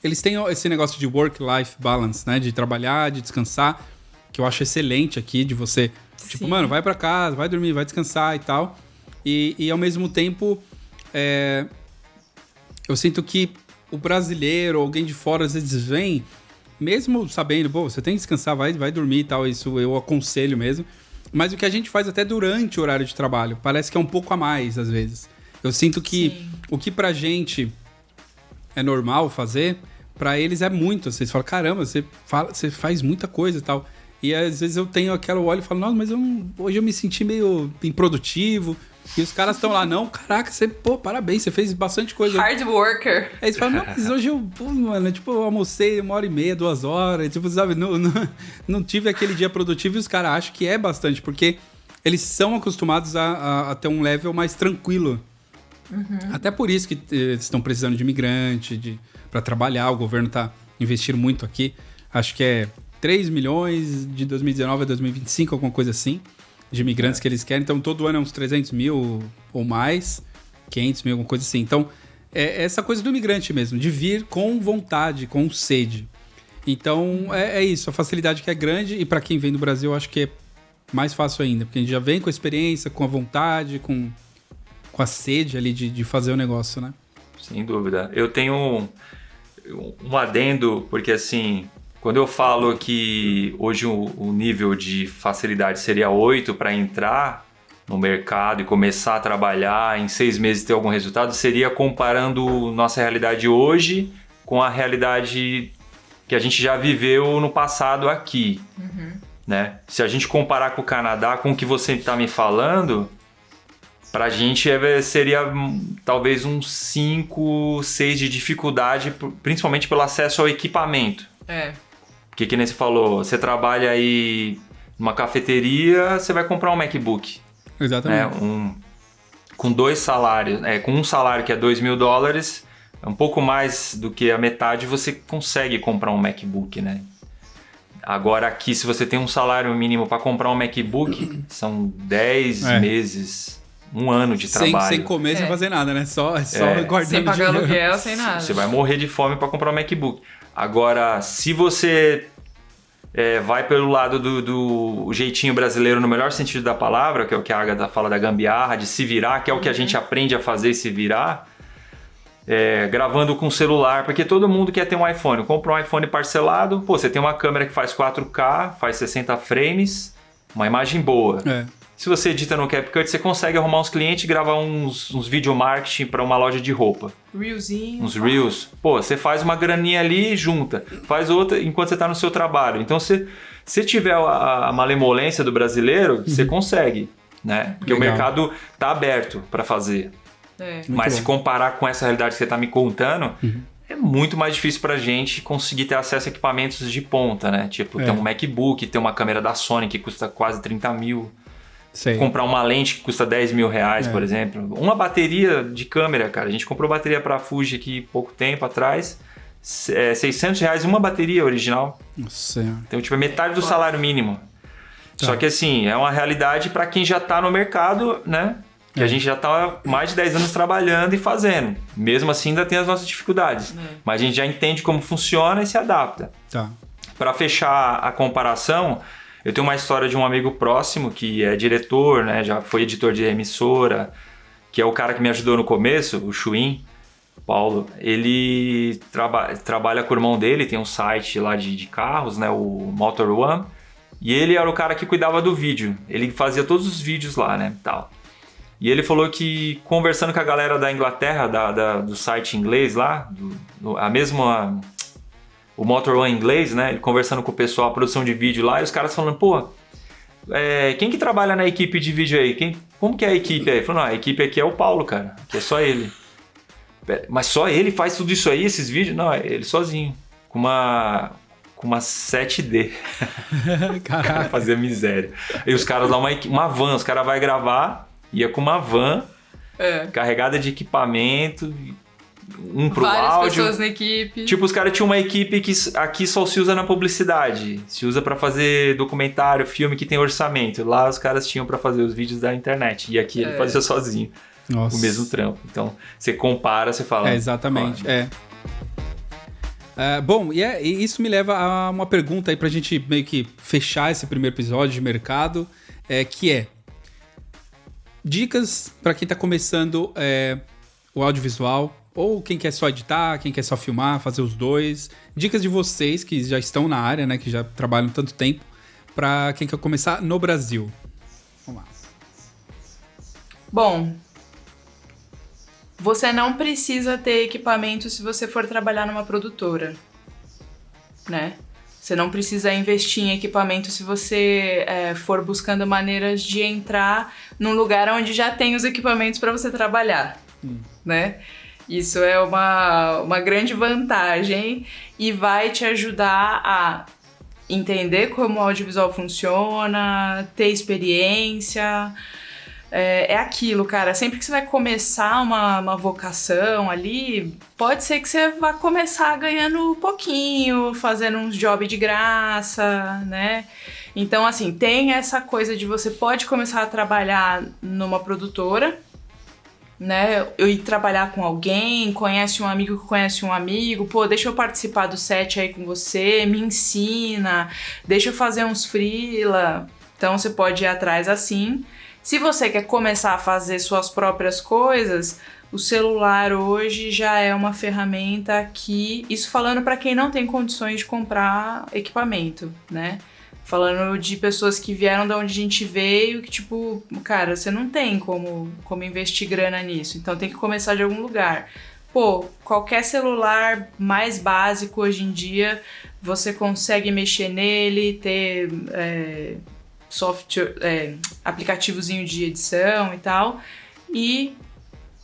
eles têm esse negócio de work-life balance, né? De trabalhar, de descansar, que eu acho excelente aqui, de você, tipo, mano, vai pra casa, vai dormir, vai descansar e tal. E ao mesmo tempo, eu sinto que o brasileiro, alguém de fora, às vezes vem, mesmo sabendo, pô, você tem que descansar, vai dormir e tal, isso eu aconselho mesmo. Mas o que a gente faz até durante o horário de trabalho, parece que é um pouco a mais, às vezes. Eu sinto que o que pra gente é normal fazer, pra eles é muito. Vocês falam, caramba, você faz muita coisa e tal. E às vezes eu tenho aquela olho e falo, nossa, mas hoje eu me senti meio improdutivo. E os caras estão lá, não, caraca, parabéns, você fez bastante coisa. Hard worker. Aí eles falam, não, mas hoje eu almocei 1h30, 2 horas, sabe, não tive aquele dia produtivo e os caras acham que é bastante, porque eles são acostumados a ter um level mais tranquilo. Até por isso que eles estão precisando de imigrante, para trabalhar, o governo tá investindo muito aqui, acho que é 3 milhões de 2019 a 2025, alguma coisa assim, de imigrantes que eles querem. Então, todo ano é uns 300 mil ou mais, 500 mil, alguma coisa assim. Então, é essa coisa do imigrante mesmo, de vir com vontade, com sede. Então, é isso. A facilidade que é grande e para quem vem do Brasil, eu acho que é mais fácil ainda. Porque a gente já vem com a experiência, com a vontade, com a sede ali de fazer o negócio, né? Sem dúvida. Eu tenho um adendo, porque assim... Quando eu falo que hoje o nível de facilidade seria 8 para entrar no mercado e começar a trabalhar, em 6 meses ter algum resultado, seria comparando nossa realidade hoje com a realidade que a gente já viveu no passado aqui. Né? Se a gente comparar com o Canadá, com o que você está me falando, para a gente seria talvez uns 5, 6 de dificuldade, principalmente pelo acesso ao equipamento. Porque que nem você falou, você trabalha aí numa cafeteria, você vai comprar um MacBook. Exatamente. Né? Com 2 salários, com um salário que é $2.000, um pouco mais do que a metade, você consegue comprar um MacBook, né? Agora aqui, se você tem um salário mínimo para comprar um MacBook, são 10 meses, 1 ano de trabalho. Sem comer, sem fazer nada, né? Só guardando sem pagar dinheiro. aluguel, sem nada. Você vai morrer de fome para comprar um MacBook. Agora, se você vai pelo lado do jeitinho brasileiro, no melhor sentido da palavra, que é o que a Agatha fala da gambiarra, de se virar, que é o que a gente aprende a fazer e se virar, gravando com celular, porque todo mundo quer ter um iPhone. Compra um iPhone parcelado, você tem uma câmera que faz 4K, faz 60 frames, uma imagem boa. Se você edita no CapCut, você consegue arrumar uns clientes e gravar uns video marketing para uma loja de roupa. Reelzinho. Uns Reels. Você faz uma graninha ali e junta. Faz outra enquanto você está no seu trabalho. Então, se tiver a malemolência do brasileiro, você consegue, né? Porque Legal. o mercado está aberto para fazer. Mas se comparar com essa realidade que você está me contando, é muito mais difícil para a gente conseguir ter acesso a equipamentos de ponta, né? Tipo, ter um MacBook, ter uma câmera da Sony que custa quase 30 mil. Sei. Comprar uma lente que custa 10 mil reais, por exemplo. Uma bateria de câmera, cara. A gente comprou bateria para Fuji aqui pouco tempo atrás. 600 reais uma bateria original. Nossa. Então, tipo, é metade do salário mínimo. Só que, assim, é uma realidade para quem já tá no mercado, né? Que a gente já tá há mais de 10 anos trabalhando e fazendo. Mesmo assim, ainda tem as nossas dificuldades. Mas a gente já entende como funciona e se adapta. Tá. Para fechar a comparação... Eu tenho uma história de um amigo próximo que é diretor, né? Já foi editor de emissora, que é o cara que me ajudou no começo, o Chuin, Paulo. Ele trabalha com o irmão dele, tem um site lá de carros, né? O Motor One. E ele era o cara que cuidava do vídeo. Ele fazia todos os vídeos lá, né? Tal. E ele falou que conversando com a galera da Inglaterra, do site inglês lá, o Motor One inglês, né? Ele conversando com o pessoal, a produção de vídeo lá, e os caras falando, quem que trabalha na equipe de vídeo aí? Como que é a equipe aí? Ele falou, não, a equipe aqui é o Paulo, cara, que é só ele. Mas só ele faz tudo isso aí, esses vídeos? Não, é ele sozinho, com uma 7D. Caraca. Cara, fazia miséria. E os caras lá, uma van, os caras vão gravar, ia com uma van, carregada de equipamento... pro várias áudio. Pessoas na equipe. Tipo, os caras tinham uma equipe que aqui só se usa na publicidade. Se usa pra fazer documentário, filme que tem orçamento. Lá os caras tinham pra fazer os vídeos da internet. E aqui ele fazia sozinho. Nossa. O mesmo trampo. Então, você compara, você fala... exatamente. Bom, e isso me leva a uma pergunta aí pra gente meio que fechar esse primeiro episódio de mercado, que é dicas pra quem tá começando o audiovisual, ou quem quer só editar, quem quer só filmar, fazer os dois. Dicas de vocês que já estão na área, né, que já trabalham tanto tempo, pra quem quer começar no Brasil. Vamos lá. Bom, você não precisa ter equipamento se você for trabalhar numa produtora, né? Você não precisa investir em equipamento se você for buscando maneiras de entrar num lugar onde já tem os equipamentos para você trabalhar, né? Isso é uma grande vantagem e vai te ajudar a entender como o audiovisual funciona, ter experiência. É aquilo, cara. Sempre que você vai começar uma vocação ali, pode ser que você vá começar ganhando pouquinho, fazendo uns jobs de graça, né? Então, assim, tem essa coisa de você pode começar a trabalhar numa produtora, né? Eu ir trabalhar com alguém, conhece um amigo que conhece um amigo, pô, deixa eu participar do set aí com você, me ensina, deixa eu fazer uns freela. Então, você pode ir atrás assim. Se você quer começar a fazer suas próprias coisas, o celular hoje já é uma ferramenta que... Isso falando para quem não tem condições de comprar equipamento, né? Falando de pessoas que vieram de onde a gente veio, que tipo, cara, você não tem como investir grana nisso, então tem que começar de algum lugar. Pô, qualquer celular mais básico hoje em dia, você consegue mexer nele, ter... software, aplicativozinho de edição e tal, e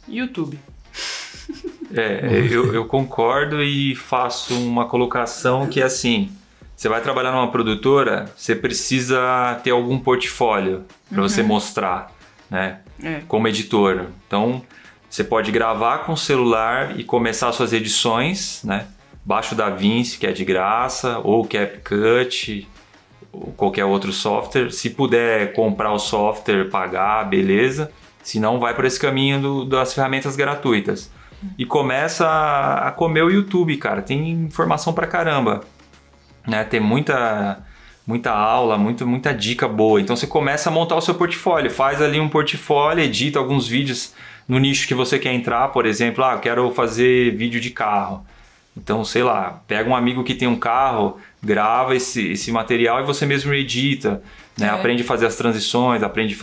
YouTube. Eu concordo e faço uma colocação que é assim, você vai trabalhar numa produtora, você precisa ter algum portfólio para você mostrar, né? Como editor. Então, você pode gravar com o celular e começar suas edições, né? Baixa o DaVinci, que é de graça, ou o CapCut, ou qualquer outro software. Se puder comprar o software, pagar, beleza. Se não, vai por esse caminho das ferramentas gratuitas. E começa a comer o YouTube, cara. Tem informação pra caramba, né? Tem muita aula, muita dica boa. Então você começa a montar o seu portfólio. Faz ali um portfólio, edita alguns vídeos no nicho que você quer entrar. Por exemplo, eu quero fazer vídeo de carro. Então, sei lá, pega um amigo que tem um carro, grava esse material e você mesmo edita, né? Aprende a fazer as transições, aprende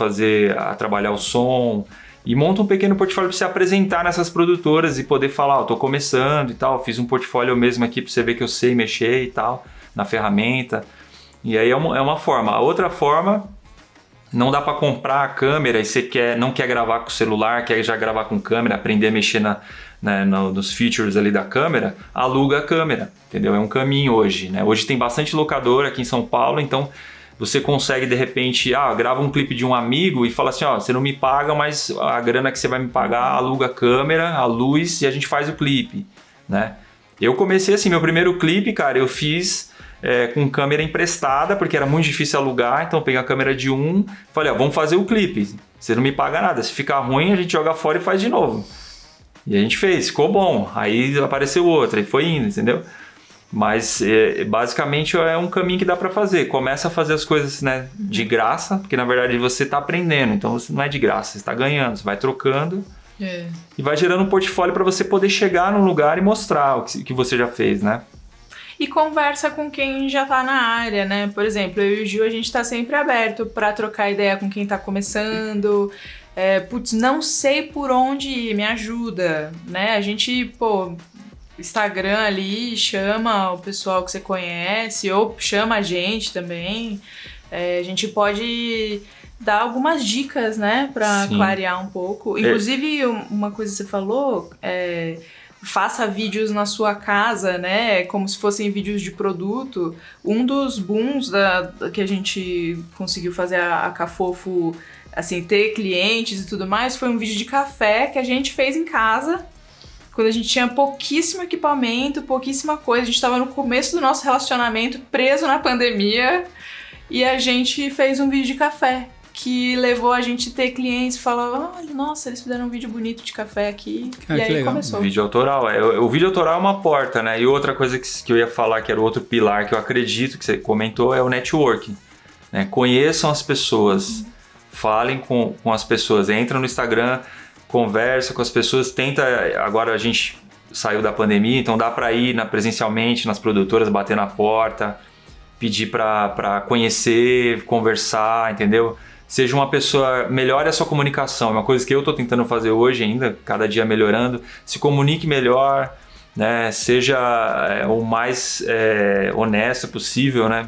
a trabalhar o som e monta um pequeno portfólio para você apresentar nessas produtoras e poder falar, tô começando e tal, fiz um portfólio mesmo aqui para você ver que eu sei mexer e tal, na ferramenta. E aí é uma forma. A outra forma, não dá para comprar a câmera e você não quer gravar com o celular, quer já gravar com câmera, aprender a mexer nos features ali da câmera, aluga a câmera, entendeu? É um caminho hoje, né? Hoje tem bastante locadora aqui em São Paulo, então você consegue de repente, grava um clipe de um amigo e fala assim, você não me paga, mas a grana que você vai me pagar, aluga a câmera, a luz e a gente faz o clipe, né? Eu comecei assim, meu primeiro clipe, cara, eu fiz com câmera emprestada, porque era muito difícil alugar, então eu peguei a câmera de falei, vamos fazer o clipe, você não me paga nada, se ficar ruim a gente joga fora e faz de novo. E a gente fez, ficou bom, aí apareceu outra e foi indo, entendeu? Mas basicamente é um caminho que dá para fazer, começa a fazer as coisas, né, de graça, porque na verdade você está aprendendo, então você não é de graça, você está ganhando, você vai trocando e vai gerando um portfólio para você poder chegar num lugar e mostrar o que você já fez, né? E conversa com quem já tá na área, né? Por exemplo, eu e o Gil, a gente tá sempre aberto para trocar ideia com quem tá começando. Não sei por onde ir, me ajuda, né? A gente, Instagram ali, chama o pessoal que você conhece, ou chama a gente também. A gente pode dar algumas dicas, né? Pra clarear um pouco. Inclusive, uma coisa que você falou... faça vídeos na sua casa, né? Como se fossem vídeos de produto. Um dos booms que a gente conseguiu fazer a Cafofo, assim, ter clientes e tudo mais, foi um vídeo de café que a gente fez em casa, quando a gente tinha pouquíssimo equipamento, pouquíssima coisa. A gente estava no começo do nosso relacionamento, preso na pandemia, e a gente fez um vídeo de café, que levou a gente a ter clientes e falar, olha, nossa, eles fizeram um vídeo bonito de café aqui. E aí começou. Vídeo autoral. O vídeo autoral é uma porta, né? E outra coisa que eu ia falar, que era outro pilar que eu acredito, que você comentou, é o networking, né? Conheçam as pessoas, falem com as pessoas, entra no Instagram, conversa com as pessoas, tenta... Agora a gente saiu da pandemia, então dá para ir presencialmente nas produtoras, bater na porta, pedir para conhecer, conversar, entendeu? seja uma pessoa, melhore a sua comunicação. É uma coisa que eu estou tentando fazer hoje ainda, cada dia melhorando. Se comunique melhor, né? Seja o mais honesto possível, né?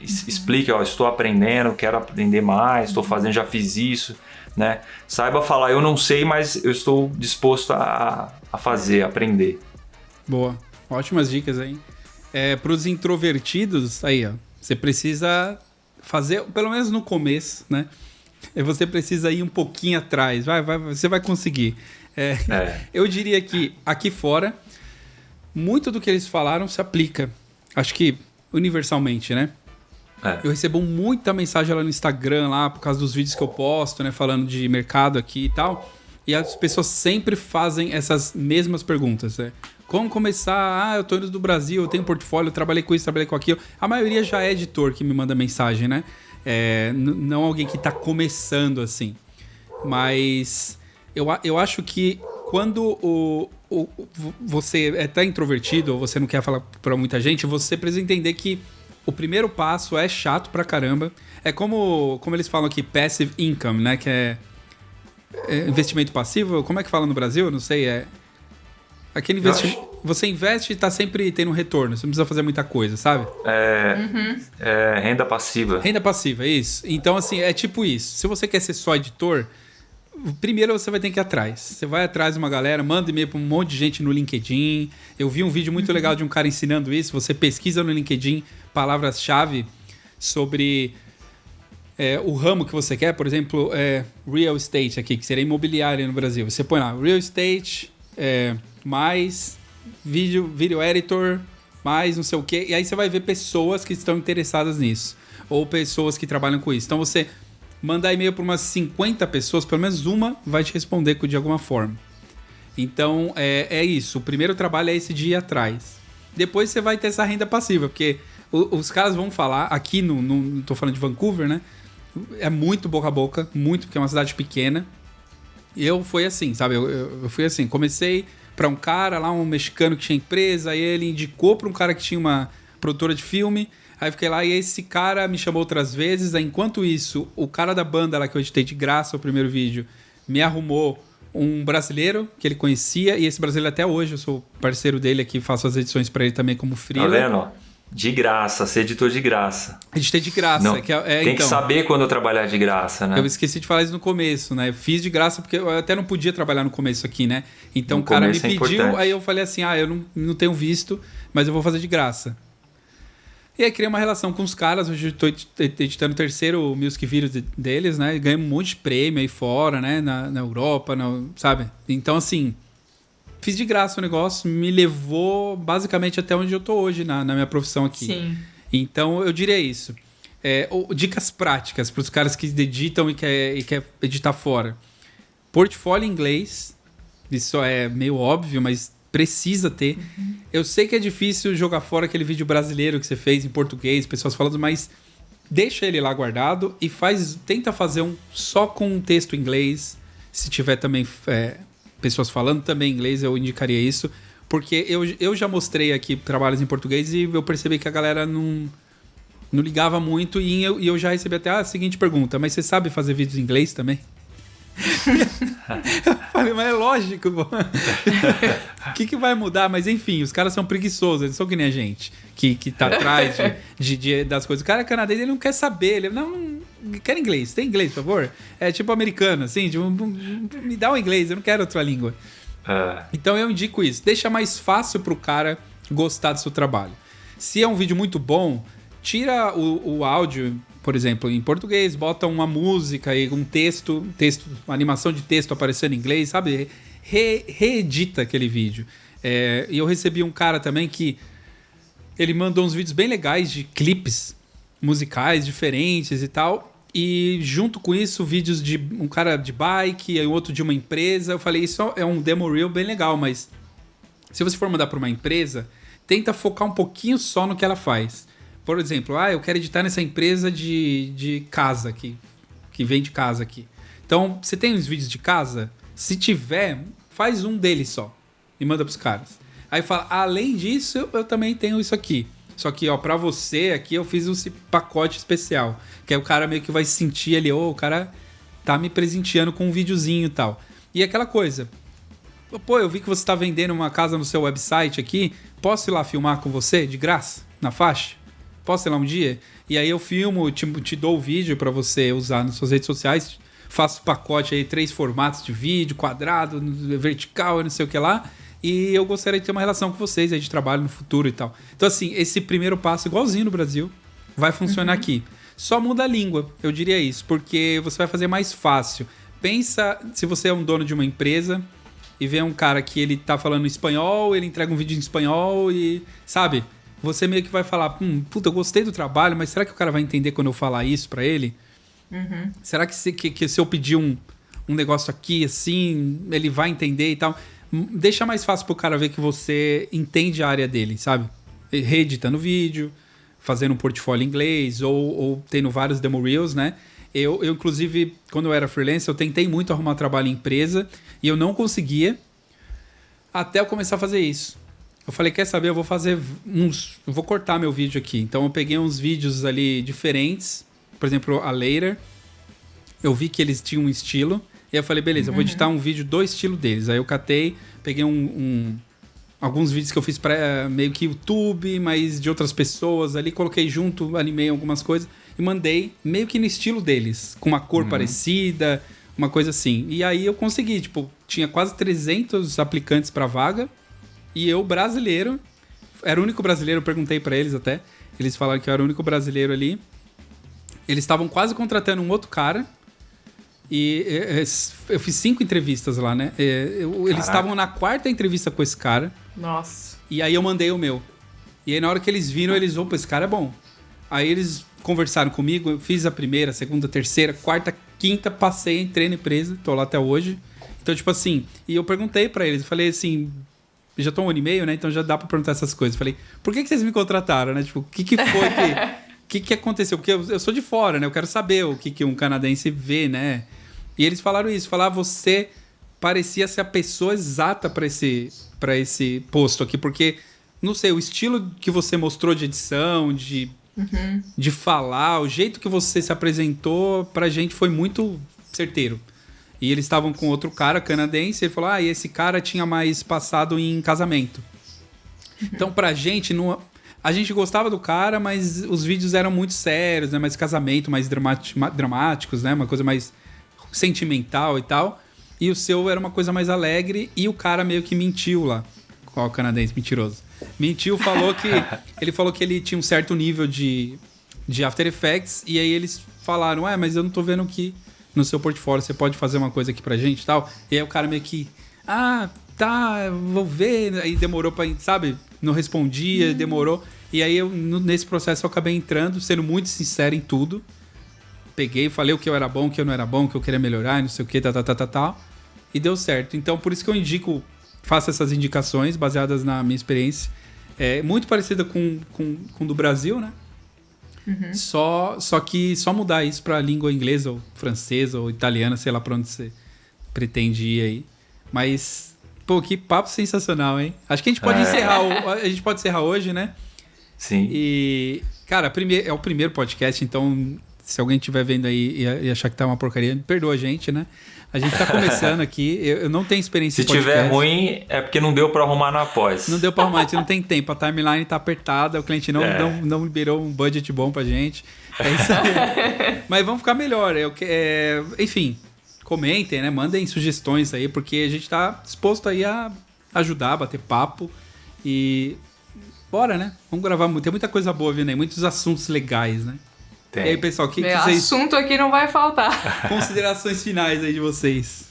Explique, ó, estou aprendendo, quero aprender mais, estou fazendo, já fiz isso, né? Saiba falar, eu não sei, mas eu estou disposto a fazer, a aprender. Boa, ótimas dicas aí. Para os introvertidos, aí, ó, você precisa fazer, pelo menos no começo, né? Você precisa ir um pouquinho atrás, você vai conseguir. Eu diria que aqui fora, muito do que eles falaram se aplica, acho que universalmente, né? Eu recebo muita mensagem lá no Instagram, lá, por causa dos vídeos que eu posto, né? Falando de mercado aqui e tal. E as pessoas sempre fazem essas mesmas perguntas, né? Como começar? Eu tô indo do Brasil, eu tenho portfólio, eu trabalhei com isso, trabalhei com aquilo. A maioria já é editor que me manda mensagem, né? Não alguém que tá começando assim. Mas eu acho que quando você tá introvertido ou você não quer falar pra muita gente, você precisa entender que o primeiro passo é chato pra caramba. É como eles falam aqui, passive income, né? Que é investimento passivo. Como é que fala no Brasil? Eu não sei. Aquele investimento. Você investe e tá sempre tendo um retorno. Você não precisa fazer muita coisa, sabe? Renda passiva. Renda passiva, isso. Então, assim, é tipo isso. Se você quer ser só editor, primeiro você vai ter que ir atrás. Você vai atrás de uma galera, manda e-mail pra um monte de gente no LinkedIn. Eu vi um vídeo muito legal de um cara ensinando isso. Você pesquisa no LinkedIn palavras-chave sobre o ramo que você quer. Por exemplo, real estate aqui, que seria imobiliário no Brasil. Você põe lá, real estate, mais video editor, mais não sei o quê. E aí você vai ver pessoas que estão interessadas nisso. Ou pessoas que trabalham com isso. Então você mandar e-mail para umas 50 pessoas, pelo menos uma vai te responder de alguma forma. Então, é isso. O primeiro trabalho é esse de ir atrás. Depois você vai ter essa renda passiva, porque os caras vão falar, aqui não tô falando de Vancouver, né? É muito boca a boca, muito, porque é uma cidade pequena. E eu fui assim, sabe? Eu fui assim, comecei para um cara lá, um mexicano que tinha empresa, aí ele indicou para um cara que tinha uma produtora de filme. Aí fiquei lá e esse cara me chamou outras vezes. Aí, enquanto isso, o cara da banda lá que eu editei de graça o primeiro vídeo me arrumou um brasileiro que ele conhecia. E esse brasileiro até hoje, eu sou parceiro dele aqui, faço as edições para ele também como freela. Tá vendo? De graça, ser editor de graça. Editei de graça. Não, tem que saber quando trabalhar de graça, né? Eu esqueci de falar isso no começo, né? Eu fiz de graça porque eu até não podia trabalhar no começo aqui, né? Então o cara me pediu, aí eu falei assim, eu não tenho visto, mas eu vou fazer de graça. E aí criei uma relação com os caras. Hoje eu tô editando o terceiro music video deles, né? Ganhei um monte de prêmio aí fora, né? Na Europa, sabe? Então, assim, fiz de graça o negócio. Me levou basicamente até onde eu tô hoje na minha profissão aqui. Sim. Então, eu diria isso. Dicas práticas para os caras que editam e quer editar fora. Portfólio em inglês. Isso é meio óbvio, mas precisa ter. Uhum. Eu sei que é difícil jogar fora aquele vídeo brasileiro que você fez em português, pessoas falando, mas deixa ele lá guardado e tenta fazer um só com um texto em inglês. Se tiver também pessoas falando também inglês, eu indicaria isso. Porque eu já mostrei aqui trabalhos em português e eu percebi que a galera não ligava muito. E eu já recebi até a seguinte pergunta: mas você sabe fazer vídeos em inglês também? Eu falei, mas é lógico. O que vai mudar? Mas enfim, os caras são preguiçosos. Eles são que nem a gente que tá atrás das coisas. O cara canadense, ele não quer saber. Ele não quer inglês. Tem inglês, por favor? É tipo americano, assim, tipo, me dá um inglês, eu não quero outra língua. Então eu indico isso. Deixa mais fácil pro cara gostar do seu trabalho. Se é um vídeo muito bom, tira o áudio, por exemplo, em português, bota uma música e um texto, uma animação de texto aparecendo em inglês, sabe? Reedita aquele vídeo. E eu recebi um cara também que ele mandou uns vídeos bem legais de clipes musicais diferentes e tal. E junto com isso, vídeos de um cara de bike e outro de uma empresa. Eu falei, isso é um demo reel bem legal, mas se você for mandar para uma empresa, tenta focar um pouquinho só no que ela faz. Por exemplo, eu quero editar nessa empresa de casa aqui, que vende casa aqui. Então, você tem uns vídeos de casa? Se tiver, faz um deles só e manda pros caras. Aí fala, além disso, eu também tenho isso aqui. Só que, ó, pra você aqui eu fiz esse pacote especial. Que é o cara meio que vai se sentir ali, o cara tá me presenteando com um videozinho e tal. E aquela coisa, pô, eu vi que você tá vendendo uma casa no seu website aqui, posso ir lá filmar com você, de graça, na faixa? Posso ir lá um dia? E aí eu filmo, te dou o vídeo pra você usar nas suas redes sociais, faço pacote aí, 3 formatos de vídeo, quadrado, vertical, não sei o que lá, e eu gostaria de ter uma relação com vocês aí de trabalho no futuro e tal. Então assim, esse primeiro passo, igualzinho no Brasil, vai funcionar aqui. Só muda a língua, eu diria isso, porque você vai fazer mais fácil. Pensa, se você é um dono de uma empresa e vê um cara que ele tá falando espanhol, ele entrega um vídeo em espanhol e, sabe, você meio que vai falar, puta, eu gostei do trabalho, mas será que o cara vai entender quando eu falar isso pra ele? Será que se eu pedir um negócio aqui, assim, ele vai entender e tal? Deixa mais fácil pro cara ver que você entende a área dele, sabe? Reeditando vídeo, fazendo um portfólio em inglês ou tendo vários demo reels, né? Eu, inclusive, quando eu era freelancer, eu tentei muito arrumar trabalho em empresa e eu não conseguia até eu começar a fazer isso. Eu falei, quer saber, eu vou fazer eu vou cortar meu vídeo aqui. Então eu peguei uns vídeos ali diferentes, por exemplo, a Later, eu vi que eles tinham um estilo, e aí eu falei, beleza, eu vou editar um vídeo do estilo deles. Aí eu catei, peguei alguns vídeos que eu fiz para meio que YouTube, mas de outras pessoas ali, coloquei junto, animei algumas coisas e mandei meio que no estilo deles, com uma cor parecida, uma coisa assim. E aí eu consegui, tipo, tinha quase 300 aplicantes para vaga e eu, brasileiro, era o único brasileiro, eu perguntei para eles até, eles falaram que eu era o único brasileiro ali. Eles estavam quase contratando um outro cara e eu fiz 5 entrevistas lá, né? Eles estavam na 4ª entrevista com esse cara. Nossa. E aí eu mandei o meu. E aí na hora que eles viram, eles, opa, esse cara é bom. Aí eles conversaram comigo, eu fiz a 1ª, 2ª, 3ª, 4ª, 5ª, passei, entrei na empresa, tô lá até hoje. Então, tipo assim, e eu perguntei pra eles, eu falei assim, já tô 1 ano e meio, né? Então já dá pra perguntar essas coisas. Eu falei, por que vocês me contrataram, né? Tipo, o que foi que aconteceu? Porque eu sou de fora, né? Eu quero saber o que um canadense vê, né? E eles falaram isso, você parecia ser a pessoa exata pra esse posto aqui, porque, não sei, o estilo que você mostrou de edição, de falar, o jeito que você se apresentou pra gente foi muito certeiro. E eles estavam com outro cara canadense, ele falou, e esse cara tinha mais passado em casamento. Então, pra gente, a gente gostava do cara, mas os vídeos eram muito sérios, né? Mais casamento, mais dramáticos, né? Uma coisa mais sentimental e tal. E o seu era uma coisa mais alegre e o cara meio que mentiu lá. Qual canadense mentiroso? Mentiu, ele falou que ele tinha um certo nível de After Effects e aí eles falaram, mas eu não tô vendo que no seu portfólio você pode fazer uma coisa aqui pra gente e tal. E aí o cara meio que, tá, vou ver. Aí demorou pra, sabe, não respondia, demorou. E aí nesse processo eu acabei entrando, sendo muito sincero em tudo. Peguei, falei o que eu era bom, o que eu não era bom, o que eu queria melhorar, não sei o que, tal. E deu certo. Então, por isso que eu faço essas indicações baseadas na minha experiência. É muito parecida com do Brasil, né? Só que só mudar isso pra língua inglesa, ou francesa, ou italiana, sei lá pra onde você pretende ir aí. Mas, pô, que papo sensacional, hein? Acho que a gente pode encerrar hoje, né? Sim. E, cara, é o primeiro podcast, então se alguém estiver vendo aí e achar que tá uma porcaria, perdoa a gente, né? A gente tá começando aqui, eu não tenho experiência em podcast. Se tiver ruim, é porque não deu pra arrumar na pós. Não deu pra arrumar, a gente não tem tempo, a timeline tá apertada, o cliente não liberou um budget bom pra gente. É isso aí. Mas vamos ficar melhor. Enfim, comentem, né? Mandem sugestões aí, porque a gente tá disposto aí a ajudar, bater papo e bora, né? Vamos gravar, tem muita coisa boa vindo aí, muitos assuntos legais, né? Tem. E aí, pessoal, o que vocês... assunto aqui não vai faltar. Considerações finais aí de vocês.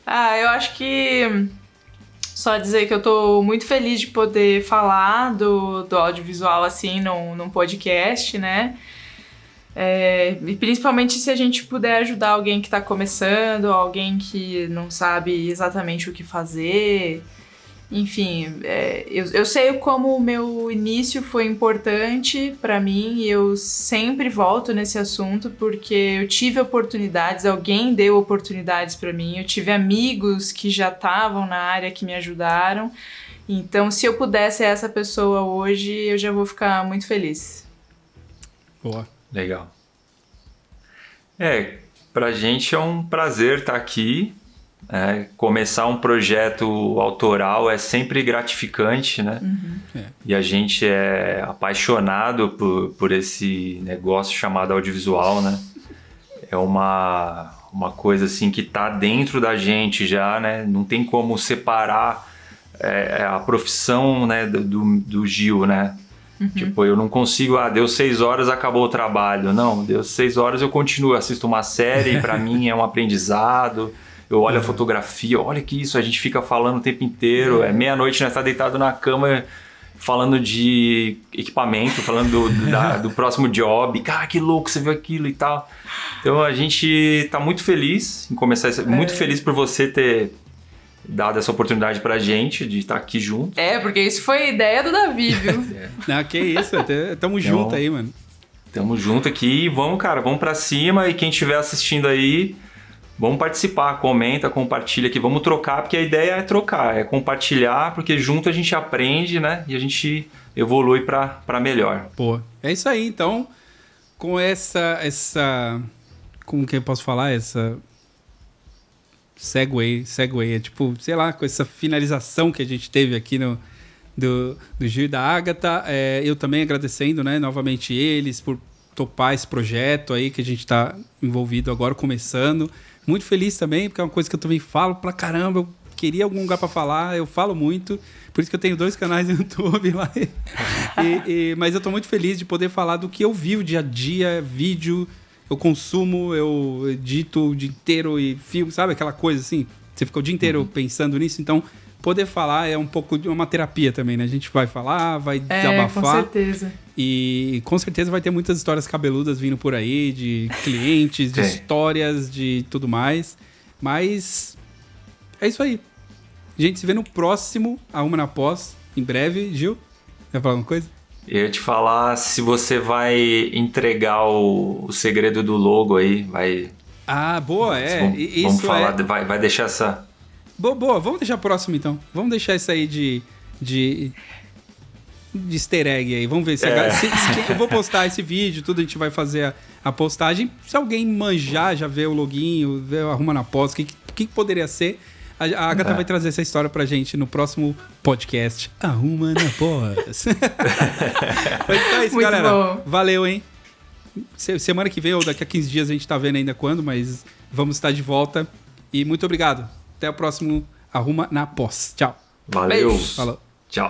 Eu acho que só dizer que eu tô muito feliz de poder falar do audiovisual assim num podcast, né? E principalmente se a gente puder ajudar alguém que tá começando, alguém que não sabe exatamente o que fazer. Enfim, eu sei como o meu início foi importante pra mim e eu sempre volto nesse assunto porque eu tive oportunidades, alguém deu oportunidades pra mim, eu tive amigos que já estavam na área que me ajudaram Então, se eu pudesse ser essa pessoa hoje, eu já vou ficar muito feliz. Boa. Legal. Pra gente é um prazer estar aqui. Começar um projeto autoral é sempre gratificante, né? E a gente é apaixonado por esse negócio chamado audiovisual, né? É uma coisa assim que tá dentro da gente já, né? Não tem como separar a profissão, né, do Gil, né? Tipo, eu não consigo, deu 6 horas, acabou o trabalho. Não, deu 6 horas, eu continuo, assisto uma série, pra mim é um aprendizado. Eu olho a fotografia, olha que isso, a gente fica falando o tempo inteiro. Meia-noite, nós tá deitado na cama falando de equipamento, falando do próximo job. Cara, que louco, você viu aquilo e tal. Então a gente tá muito feliz em começar isso. Muito feliz por você ter dado essa oportunidade pra gente de estar aqui junto. Porque isso foi ideia do Davi, viu? Não, que isso, tamo junto aí, mano. Tamo junto aqui e vamos, cara, vamos pra cima. E quem estiver assistindo aí, vamos participar, comenta, compartilha aqui, vamos trocar, porque a ideia é trocar, é compartilhar, porque junto a gente aprende, né? E a gente evolui pra melhor. Pô, é isso aí, então, com essa como que eu posso falar? Essa segue, é tipo, sei lá, com essa finalização que a gente teve aqui do Gil e da Agatha, eu também agradecendo, né, novamente eles por topar esse projeto aí que a gente tá envolvido agora, começando. Muito feliz também, porque é uma coisa que eu também falo pra caramba, eu queria algum lugar pra falar, eu falo muito, por isso que eu tenho 2 canais no YouTube lá. Mas eu tô muito feliz de poder falar do que eu vivo dia a dia, vídeo, eu consumo, eu edito o dia inteiro e filmo, sabe? Aquela coisa assim, você fica o dia inteiro pensando nisso, então poder falar é um pouco de uma terapia também, né? A gente vai falar, vai desabafar. Com certeza. E com certeza vai ter muitas histórias cabeludas vindo por aí, de clientes, de histórias, de tudo mais. Mas é isso aí. A gente se vê no próximo Arruma na Pós, em breve. Gil, quer falar alguma coisa? Eu ia te falar se você vai entregar o segredo do logo aí, vai... Boa, Vamos falar, vai deixar essa... Boa, vamos deixar próximo então. Vamos deixar isso aí de easter egg aí. Vamos ver se eu vou postar esse vídeo, tudo, a gente vai fazer a postagem. Se alguém manjar, já vê o login, vê o Arruma na Pós, o que poderia ser? A Agatha vai trazer essa história pra gente no próximo podcast. Arruma na Pós. Então é isso, muito galera. Bom. Valeu, hein? Semana que vem ou daqui a 15 dias a gente tá vendo ainda quando, mas vamos estar de volta. E muito obrigado. Até o próximo Arruma na Pós. Tchau. Valeu. Beijo. Falou. Tchau.